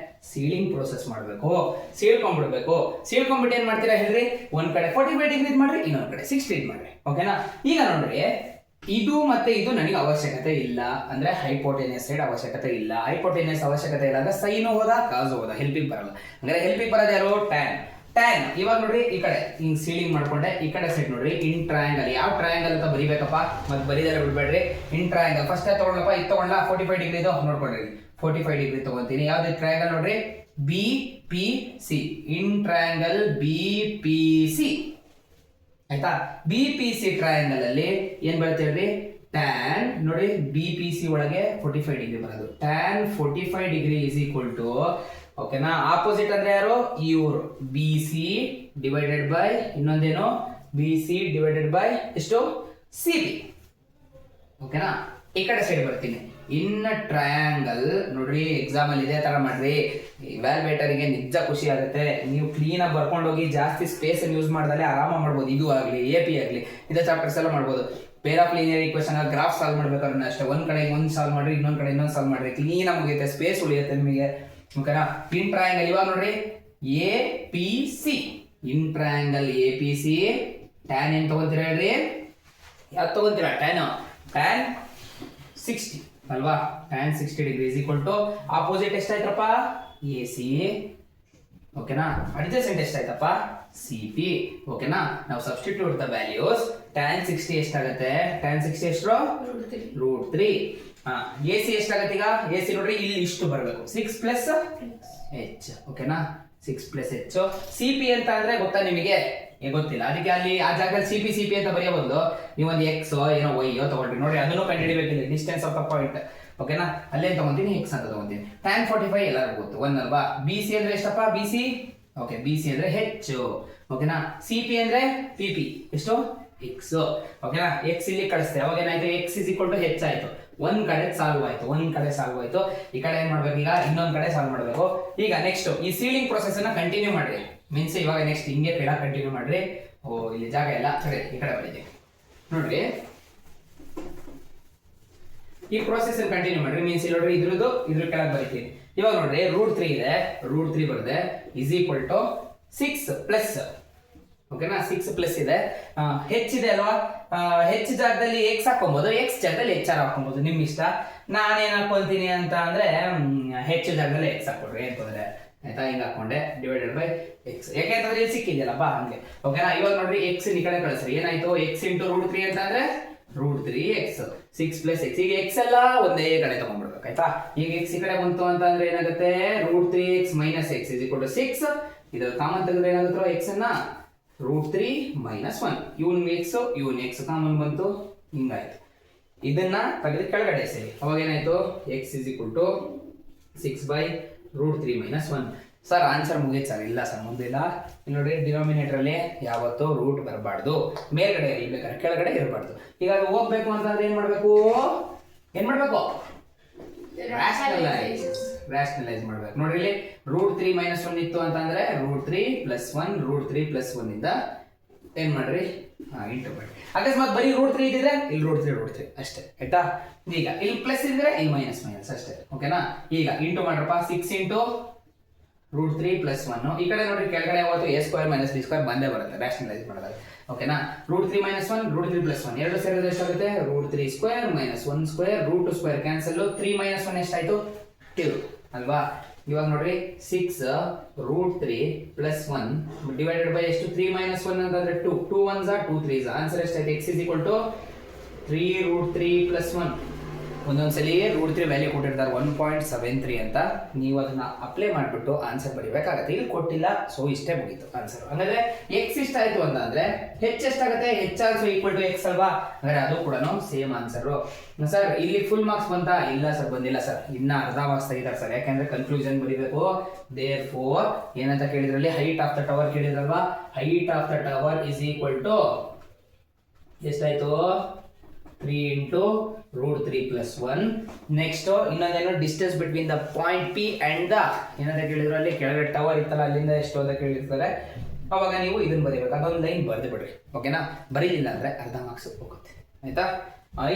ಸೀಲಿಂಗ್ ಪ್ರೋಸೆಸ್ ಮಾಡಬೇಕು. ಸೀಳ್ಕೊಂಡ್ಬಿಟ್ಟು ಏನ್ ಮಾಡ್ತೀರಾ ಹೇಳ್ರಿ? ಒಂದ್ ಕಡೆ 45 ಡಿಗ್ರಿ ಮಾಡ್ರಿ, ಇನ್ನೊಂದ್ ಕಡೆ 60 ಮಾಡ್ರಿ. ಓಕೆನಾ. ಈಗ ನೋಡ್ರಿ, ಇದು ಮತ್ತೆ ಇದು ನನಗೆ ಅವಶ್ಯಕತೆ ಇಲ್ಲ ಅಂದ್ರೆ ಹೈಪೋಟೆನಿಯಸ್ ಸೈಡ್ ಅವಶ್ಯಕತೆ ಇಲ್ಲ. ಹೈಪೋಟೆನಿಯಸ್ ಅವಶ್ಯಕತೆ ಇಲ್ಲ ಅಂದ್ರೆ ಸೈನು ಹೋದ ಕಾಸು ಹೋದ, ಹೆಲ್ಪಿಗೆ ಬರಲ್ಲ. ಅಂದ್ರೆ ಹೆಲ್ಪಿಗೆ ಬರೋದು ಯಾರು? ಟ್ಯಾನ್. ಇವಾಗ ನೋಡ್ರಿ, ಈ ಕಡೆ ಹಿಂಗ್ ಸೀಲಿಂಗ್ ಮಾಡ್ಕೊಂಡೆ. ಈ ಕಡೆ ಸೈಡ್ ನೋಡ್ರಿ, ಇನ್ ಟ್ರಯಾಂಗಲ್. ಯಾವ ಟ್ರಯಾಂಗಲ್ ಅಂತ ಬರಿಬೇಕಪ್ಪ, ಮತ್ತೆ ಬರಿದಾರೆ ಬಿಡ್ಬೇಡ್ರಿ. In triangle first ತಗೊಂಡಪ್ಪ. ಇದು ತಗೊಂಡ 45 ಡಿಗ್ರಿ ಇದು ನೋಡ್ಕೊಳ್ರಿ. 45 ಡಿಗ್ರಿ ತಗೊಂತೀನಿ. ಯಾವ್ದು ಟ್ರಯಾಂಗಲ್ ನೋಡ್ರಿ? B P C. In triangle B P C. ಆಯ್ತಾ. ಬಿ ಪಿ ಸಿ ಟ್ರಯಾಂಗಲ್ ಅಲ್ಲಿ ಏನ್ ಬರುತ್ತೆ ಹೇಳ್ರಿ? ಟ್ಯಾನ್ ನೋಡಿ, ಬಿ ಪಿ ಸಿ ಒಳಗೆ 45 ಡಿಗ್ರಿ ಬರೋದು. Tan 45 degree is equal to, ಓಕೆನಾ, ಆಪೋಸಿಟ್ ಅಂದ್ರೆ ಯಾರು? ಇವರು ಬಿ ಸಿ ಡಿವೈಡೆಡ್ ಬೈ ಇನ್ನೊಂದೇನು? ಬಿ ಸಿ ಡಿವೈಡೆಡ್ ಬೈ ಎಷ್ಟು? C B. ಓಕೆನಾ. ಈ ಕಡೆ ಸೈಡ್ ಬರ್ತೀನಿ. ಇನ್ ಟ್ರಯಾಂಗಲ್ ನೋಡ್ರಿ, ಎಕ್ಸಾಮ್ ಅಲ್ಲಿ ಇದೇ ತರ ಮಾಡ್ರಿ. ಇವ್ಯಾಲ್ಯೂಯೇಟರ್ಗೆ ನಿಜ ಖುಷಿ ಆಗುತ್ತೆ. ನೀವು ಕ್ಲೀನ್ ಆಗಿ ಬರ್ಕೊಂಡು ಹೋಗಿ, ಜಾಸ್ತಿ ಸ್ಪೇಸ್ ಯೂಸ್ ಮಾಡ್ದಲೆ ಆರಾಮ ಮಾಡ್ಬೋದು. ಇದು ಆಗ್ಲಿ, ಎ ಪಿ ಆಗ್ಲಿ, ಇದೇ ಚಾಪ್ಟರ್ಸ್ ಎಲ್ಲ ಮಾಡ್ಬೋದು. Peer of linear equation graph solve ಮಾಡ್ಬೇಕಾದ್ರೆ ಅಷ್ಟೇ, ಒಂದ್ ಕಡೆ ಒಂದು ಸಾಲ್ವ್ ಮಾಡ್ರಿ, ಇನ್ನೊಂದ್ ಕಡೆ ಇನ್ನೊಂದು ಸಾಲ್ವ್ ಮಾಡ್ರಿ. ಕ್ಲೀನ್ ಆಗಿ ಮುಗಿಯುತ್ತೆ, ಸ್ಪೇಸ್ ಉಳಿಯುತ್ತೆ ನಿಮಗೆ. ಓಕೆನಾ. ಇನ್ ಟ್ರಯಾಂಗಲ್ ಇವಾಗ ನೋಡ್ರಿ, A P C. In triangle A P C. Tan ಏನ್ ತಗೊಂತೀರಾ ಹೇಳ್ರಿ? ಯಾವ್ದು ತಗೊಂತೀರಾ? ಟ್ಯಾನ್ 60 ಅಲ್ವಾ. Tan 60 degree is equal to opposite ಎಷ್ಟಾಯ್ತಪ್ಪ? A C. ಓಕೆನಾ. ಅಡ್ಜಸೆಂಟ್ ಎಷ್ಟಾಯ್ತಪ್ಪ? C P. ಓಕೆನಾ. ನಾವು ಸಬ್ಸ್ಟಿಟ್ಯೂಟ್ ದ ವ್ಯಾಲ್ಯೂಸ್. ಟ್ಯಾನ್ 60 ಎಷ್ಟಾಗತ್ತೆ? ಟ್ಯಾನ್ 60 ಎಷ್ಟು? √3. ಎ ಸಿ ಎಷ್ಟಾಗತ್ತೆ? ಈಗ ಎ ಸಿ ನೋಡ್ರಿ, ಇಲ್ಲಿ ಇಷ್ಟು ಬರಬೇಕು. 6 ಪ್ಲಸ್ ಎಚ್. ಓಕೆನಾ. 6 ಪ್ಲಸ್ ಎಚ್. ಸಿ ಪಿ ಅಂತ ಅಂದ್ರೆ ಗೊತ್ತಾ ನಿಮಗೆ? ಗೊತ್ತಿಲ್ಲ. ಅದಕ್ಕೆ ಅಲ್ಲಿ ಆ ಜಾಗದಲ್ಲಿ ಸಿ ಪಿ ಅಂತ ಬರೆಯೋ ಬದಲು ನೀವೊಂದು ಎಕ್ಸ್ ಏನೋ ವೈ ತಗೊಳ್ರಿ. ನೋಡಿ, ಅದನ್ನು ಕಂಡುಹಿಡಿಬೇಕಿಲ್ಲ, ಡಿಸ್ಟೆನ್ಸ್ ಆಫ್ ದ ಪಾಯಿಂಟ್. ಓಕೆನಾ. ಅಲ್ಲೇನ್ ತಗೊಂತೀನಿ? ಎಕ್ಸ್ ಅಂತ ತಗೊಂತೀನಿ. ಟ್ಯಾನ್ 45 ಎಲ್ಲರಿಗೂ ಗೊತ್ತು, 1 ಅಲ್ವಾ. ಬಿ ಸಿ ಅಂದ್ರೆ ಎಷ್ಟಪ್ಪ? B C. Okay, B C ಅಂದ್ರೆ ಹೆಚ್ಚು. ಓಕೆನಾ. ಸಿ ಪಿ ಅಂದ್ರೆ ಪಿ ಪಿ ಎಷ್ಟು? ಎಕ್ಸ್. ಓಕೆನಾ, ಎಕ್ಸ್ ಇಲ್ಲಿ ಕಳಿಸ್ತೇವೆ. ಅವಾಗ ಏನಾಯ್ತು, x is equal two H ಆಯ್ತು. ಒಂದ್ ಕಡೆ ಸಾಲ್ವ್ ಆಯ್ತು. ಈ ಕಡೆ ಏನ್ ಮಾಡ್ಬೇಕು, ಈಗ ಇನ್ನೊಂದ್ ಕಡೆ ಸಾಲ್ವ್ ಮಾಡ್ಬೇಕು. ಈಗ ನೆಕ್ಸ್ಟ್ ಈ ಸೀಲಿಂಗ್ ಪ್ರೊಸೆಸ್ ಅನ್ನ ಕಂಟಿನ್ಯೂ ಮಾಡ್ರಿ. ಮೀನ್ಸ್ ಇವಾಗ ನೆಕ್ಸ್ಟ್ ಹಿಂಗೆ ಕೆಳ ಕಂಟಿನ್ಯೂ ಮಾಡ್ರಿ. ಇಲ್ಲಿ ಜಾಗ ಇಲ್ಲ, ಸರಿ ಈ ಕಡೆ ಬರೀತೀವಿ ನೋಡ್ರಿ. ಈ ಪ್ರೊಸೆಸ್ ಕಂಟಿನ್ಯೂ ಮಾಡ್ರಿ. ಮೀನ್ಸ್ ಇಲ್ಲಿ ನೋಡ್ರಿ, ಇದ್ರ ಕೆಳಗೆ ಬರೀತೀನಿ. ಇವಾಗ ನೋಡ್ರಿ √3 ಇದೆ, √3 ಬರದೆ ಇಸ್ ಈಕ್ವಲ್ ಟು 6 ಪ್ಲಸ್. ಓಕೆನಾ, 6 ಪ್ಲಸ್ ಇದೆ. ಹೆಚ್ ಇದೆ ಅಲ್ವಾ, ಹೆಚ್ ಜಾಗದಲ್ಲಿ ಎಕ್ಸ್ ಹಾಕೊಬಹುದು, ಎಕ್ಸ್ ಜಾಗದಲ್ಲಿ ಎಚ್ ಆರ್ ಹಾಕೊಬಹುದು, ನಿಮ್ ಇಷ್ಟ. ನಾನೇನ್ ಹಾಕೊಳ್ತೀನಿ ಅಂತ ಅಂದ್ರೆ ಹೆಚ್ ಜಾಗದಲ್ಲಿ ಎಕ್ಸ್ ಹಾಕೊಡ್ರಿ ಅಂತಂದ್ರೆ ಆಯ್ತಾ. ಹಿಂಗ ಹಾಕೊಂಡೆ ಡಿವೈಡೆಡ್ ಬೈ ಎಕ್ಸ್, ಯಾಕೆಂತಂದ್ರೆ ಇಲ್ಲಿ ಸಿಕ್ಕಿದೆಯಲ್ಲಪ್ಪ ಹಂಗೆ. ಓಕೆನಾ, ಇವಾಗ ನೋಡ್ರಿ ಎಕ್ಸ್ ಈ ಕಡೆ ಕಳಿಸ್ರಿ. ಏನಾಯ್ತು, ಎಕ್ಸ್ ಇಂಟು √3 ಅಂತ ಅಂದ್ರೆ √3x, 6 ಪ್ಲಸ್ ಎಕ್ಸ್. ಈಗ ಎಕ್ಸ್ ಎಲ್ಲ ಒಂದೇ ಕಡೆ ತಗೊಂಡ್ಬಿಡ್ಬೇಕು ಆಯ್ತಾ. ಈಗ ಎಕ್ಸ್ ಈ ಕಡೆ ಬಂತು ಅಂತ ಅಂದ್ರೆ ಏನಾಗುತ್ತೆ, √3x minus x is equal to 6. ಇದು ಕಾಮನ್ ತೆಗೆದ್ರೆ ಏನಾಗುತ್ತೆ, ಎಕ್ಸ್ ಅನ್ನ √3 ಮೈನಸ್ 1, ಇವನ್ ಎಕ್ಸ್ ಕಾಮನ್ ಬಂತು, ಹಿಂಗಾಯ್ತು. ಇದನ್ನ ತೆಗೆದು ಕೆಳಗಡೆ ಸೇರಿ, ಅವಾಗ ಏನಾಯ್ತು, x is equal to 6 by √3 minus 1. Sir answer ಮುಗಿತ್ ಸರ್. ಇಲ್ಲ ಸರ್, ಮುಂದಿಲ್ಲ. ನೋಡಿ ಡಿನಾಮಿನೇಟರ್ ಅಲ್ಲಿ ಯಾವತ್ತೂ ರೂಟ್ ಬರಬಾರ್ದು, ಮೇಲ್ಗಡೆ ಇರ್ಬೇಕಾದ್ರೆ ಕೆಳಗಡೆ ಇರಬಾರ್ದು. ಈಗ ಅದು ಹೋಗ್ಬೇಕು ಅಂತಂದ್ರೆ ಏನ್ ಮಾಡ್ಬೇಕು, ರಾಷನಲೈಸ್ ಮಾಡ್ಬೇಕು. ನೋಡ್ರಿ ಇಲ್ಲಿ √3 ಮೈನಸ್ 1 ಇತ್ತು ಅಂತಂದ್ರೆ √3 ಪ್ಲಸ್ 1, √3 ಪ್ಲಸ್ 1 ಇಂದ ಏನ್ ಮಾಡ್ರಿ, ಇಂಟು ಮಾಡಿ. ಅಕಸ್ಮಾತ್ ಬರೀ √3 ಇದ್ದಿದ್ರೆ ಇಲ್ಲಿ √3 ಅಷ್ಟೇ ಆಯ್ತಾ. ಈಗ ಇಲ್ಲಿ ಪ್ಲಸ್ ಇದ್ರೆ ಇಲ್ಲಿ ಮೈನಸ್ ಅಷ್ಟೇ. ಓಕೆನಾ, ಈಗ ಇಂಟು ಮಾಡ್ರಪ್ಪ. 6 into √3 plus 1. ಈ ಕಡೆ ನೋಡ್ರಿ ಕೆಳಗಡೆ ಯಾವತ್ತು a² ಮೈನಸ್ b² ಬಂದೇ ಬರುತ್ತೆ ರಾಷನಲೈಸ್ ಮಾಡಿದಾಗ. ಓಕೆನಾ, √3 ಮೈನಸ್ 1, √3 ಪ್ಲಸ್ 1 ಎರಡು ಸೇರಿದ್ರೆ ಎಷ್ಟಾಗುತ್ತೆ, √3² ಮೈನಸ್ 1² √2² ಕ್ಯಾನ್ಸಲ್. 3 ಮೈನಸ್ 1 ಎಷ್ಟಾಯ್ತು, 2 ಅಲ್ವಾ. ಇವಾಗ ನೋಡ್ರಿ 6 √3 ಪ್ಲಸ್ 1 ಡಿವೈಡೆಡ್ ಬೈ ಎಷ್ಟು, 3 ಮೈನಸ್ 1 ಅಂತಂದ್ರೆ 2, 2 1s 2 3s. ಆನ್ಸರ್ ಎಷ್ಟಾಯ್ತು, x is equal to 3√3 plus 1. ಒಂದೊಂದ್ಸಲಿ √3 ವ್ಯಾಲ್ಯೂ ಕೊಟ್ಟಿರ್ತಾರೆ 1.73 ಅಂತ. ನೀವು ಅದನ್ನ ಅಪ್ಲೈ ಮಾಡಿಬಿಟ್ಟು ಆನ್ಸರ್ ಬರೀಬೇಕಾಗತ್ತೆ. ಇಲ್ಲಿ ಕೊಟ್ಟಿಲ್ಲ, ಸೊ ಇಷ್ಟೇ ಮುಗೀತು ಆನ್ಸರ್. ಹಂಗಾದ್ರೆ ಎಕ್ಸ್ ಇಷ್ಟ ಆಯ್ತು ಅಂತಂದ್ರೆ ಹೆಚ್ ಎಷ್ಟಾಗುತ್ತೆ, ಹೆಚ್ ಆಲ್ಸೋ ಈಕ್ವಲ್ ಟು ಎಕ್ಸ್ ಅಲ್ವಾ. ಹಾಗಾದ್ರೆ ಅದು ಕೂಡ ಸೇಮ್ ಆನ್ಸರ್. ಸರ್ ಇಲ್ಲಿ ಫುಲ್ ಮಾರ್ಕ್ಸ್ ಬಂತಾ, ಇಲ್ಲ ಸರ್ ಬಂದಿಲ್ಲ ಸರ್, ಇನ್ನ ಅರ್ಧ ಮಾರ್ಕ್ಸ್ ತೆಗಿತಾರೆ ಸರ್. ಯಾಕಂದ್ರೆ ಕನ್ಕ್ಲೂಷನ್ ಬರೀಬೇಕು. ದೇರ್ ಫೋರ್ ಏನಂತ ಕೇಳಿದ್ರಲ್ಲಿ, ಹೈಟ್ ಆಫ್ ದ ಟವರ್ ಕೇಳಿದ್ರಲ್ವಾ. Height of the tower is equal to ಎಷ್ಟಾಯ್ತು, 3 ಇಂಟು √3 ಪ್ಲಸ್ 1. ನೆಕ್ಸ್ಟ್ ಇನ್ನೊಂದೇನು, distance between the point P and the ಏನಂತ ಕೇಳಿದ್ರು, ಅಲ್ಲಿ ಕೆಳಗಡೆ ಟವರ್ ಇತ್ತಲ್ಲ ಅಲ್ಲಿಂದ ಎಷ್ಟು ಅಂತ ಕೇಳಿರ್ತಾರೆ. ಅವಾಗ ನೀವು ಇದನ್ನ ಬರೀಬೇಕು, ಅದೊಂದು ಲೈನ್ ಬರೆದು ಬಿಡ್ರಿ. ಓಕೆನಾ, ಬರೀಲಿಲ್ಲ ಅಂದ್ರೆ ಅರ್ಧ ಮಾರ್ಕ್ಸ್ ಹೋಗುತ್ತೆ ಆಯ್ತಾ.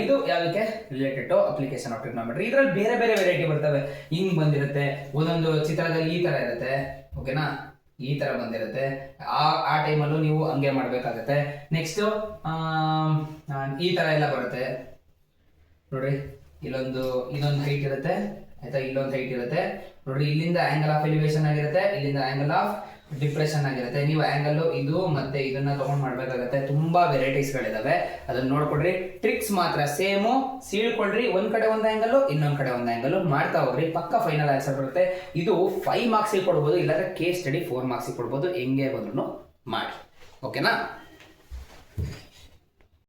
ಇದು ಯಾವುದಕ್ಕೆ related to application of trigonometry. ಇದರಲ್ಲಿ ಬೇರೆ ಬೇರೆ ವೆರೈಟಿ ಬರ್ತವೆ. ಹಿಂಗ್ ಬಂದಿರುತ್ತೆ, ಒಂದೊಂದು ಚಿತ್ರದಲ್ಲಿ ಈ ತರ ಇರುತ್ತೆ. ಓಕೆನಾ, ಈ ತರ ಬಂದಿರುತ್ತೆ. ಆ ಟೈಮಲ್ಲೂ ನೀವು ಹಂಗೆ ಮಾಡ್ಬೇಕಾಗತ್ತೆ. ನೆಕ್ಸ್ಟ್ ಈ ತರ ಎಲ್ಲ ಬರುತ್ತೆ ನೋಡ್ರಿ. ಇದೊಂದು ಹೈಟ್ ಇರುತ್ತೆ ಆಯ್ತಾ, ಇಲ್ಲೊಂದು ಹೈಟ್ ಇರುತ್ತೆ ನೋಡ್ರಿ. ಇಲ್ಲಿಂದ ಆಂಗಲ್ ಆಫ್ ಎಲಿವೇಶನ್ ಆಗಿರುತ್ತೆ, ಇಲ್ಲಿಂದ ಆಂಗಲ್ ಆಫ್ ಡಿಪ್ರೆಷನ್ ಆಗಿರುತ್ತೆ. ನೀವು ಆಂಗಲ್ ಇದು ಮತ್ತೆ ಇದನ್ನ ತಗೊಂಡ್ ಮಾಡ್ಬೇಕಾಗತ್ತೆ. ತುಂಬಾ ವೆರೈಟೀಸ್ ಗಳಿದಾವೆ, ಅದನ್ನ ನೋಡ್ಕೊಡ್ರಿ. ಟ್ರಿಕ್ಸ್ ಮಾತ್ರ ಸೇಮು, ಸೀಳ್ಕೊಡ್ರಿ. ಒಂದ್ ಕಡೆ ಒಂದ್ ಆಂಗಲ್, ಇನ್ನೊಂದ್ ಕಡೆ ಒಂದ್ ಆಂಗಲ್ ಮಾಡ್ತಾ ಹೋಗ್ರಿ. ಪಕ್ಕ ಫೈನಲ್ ಆನ್ಸರ್ ಬರುತ್ತೆ. ಇದು 5 ಮಾರ್ಕ್ಸ್ ಕೊಡ್ಬೋದು, ಇಲ್ಲಾಂದ್ರೆ ಕೇಸ್ ಸ್ಟಡಿ 4 ಮಾರ್ಕ್ಸ್ ಕೊಡ್ಬೋದು. ಹೆಂಗೆ ಬಂದ್ರು ಮಾಡಿ. ಓಕೆನಾ.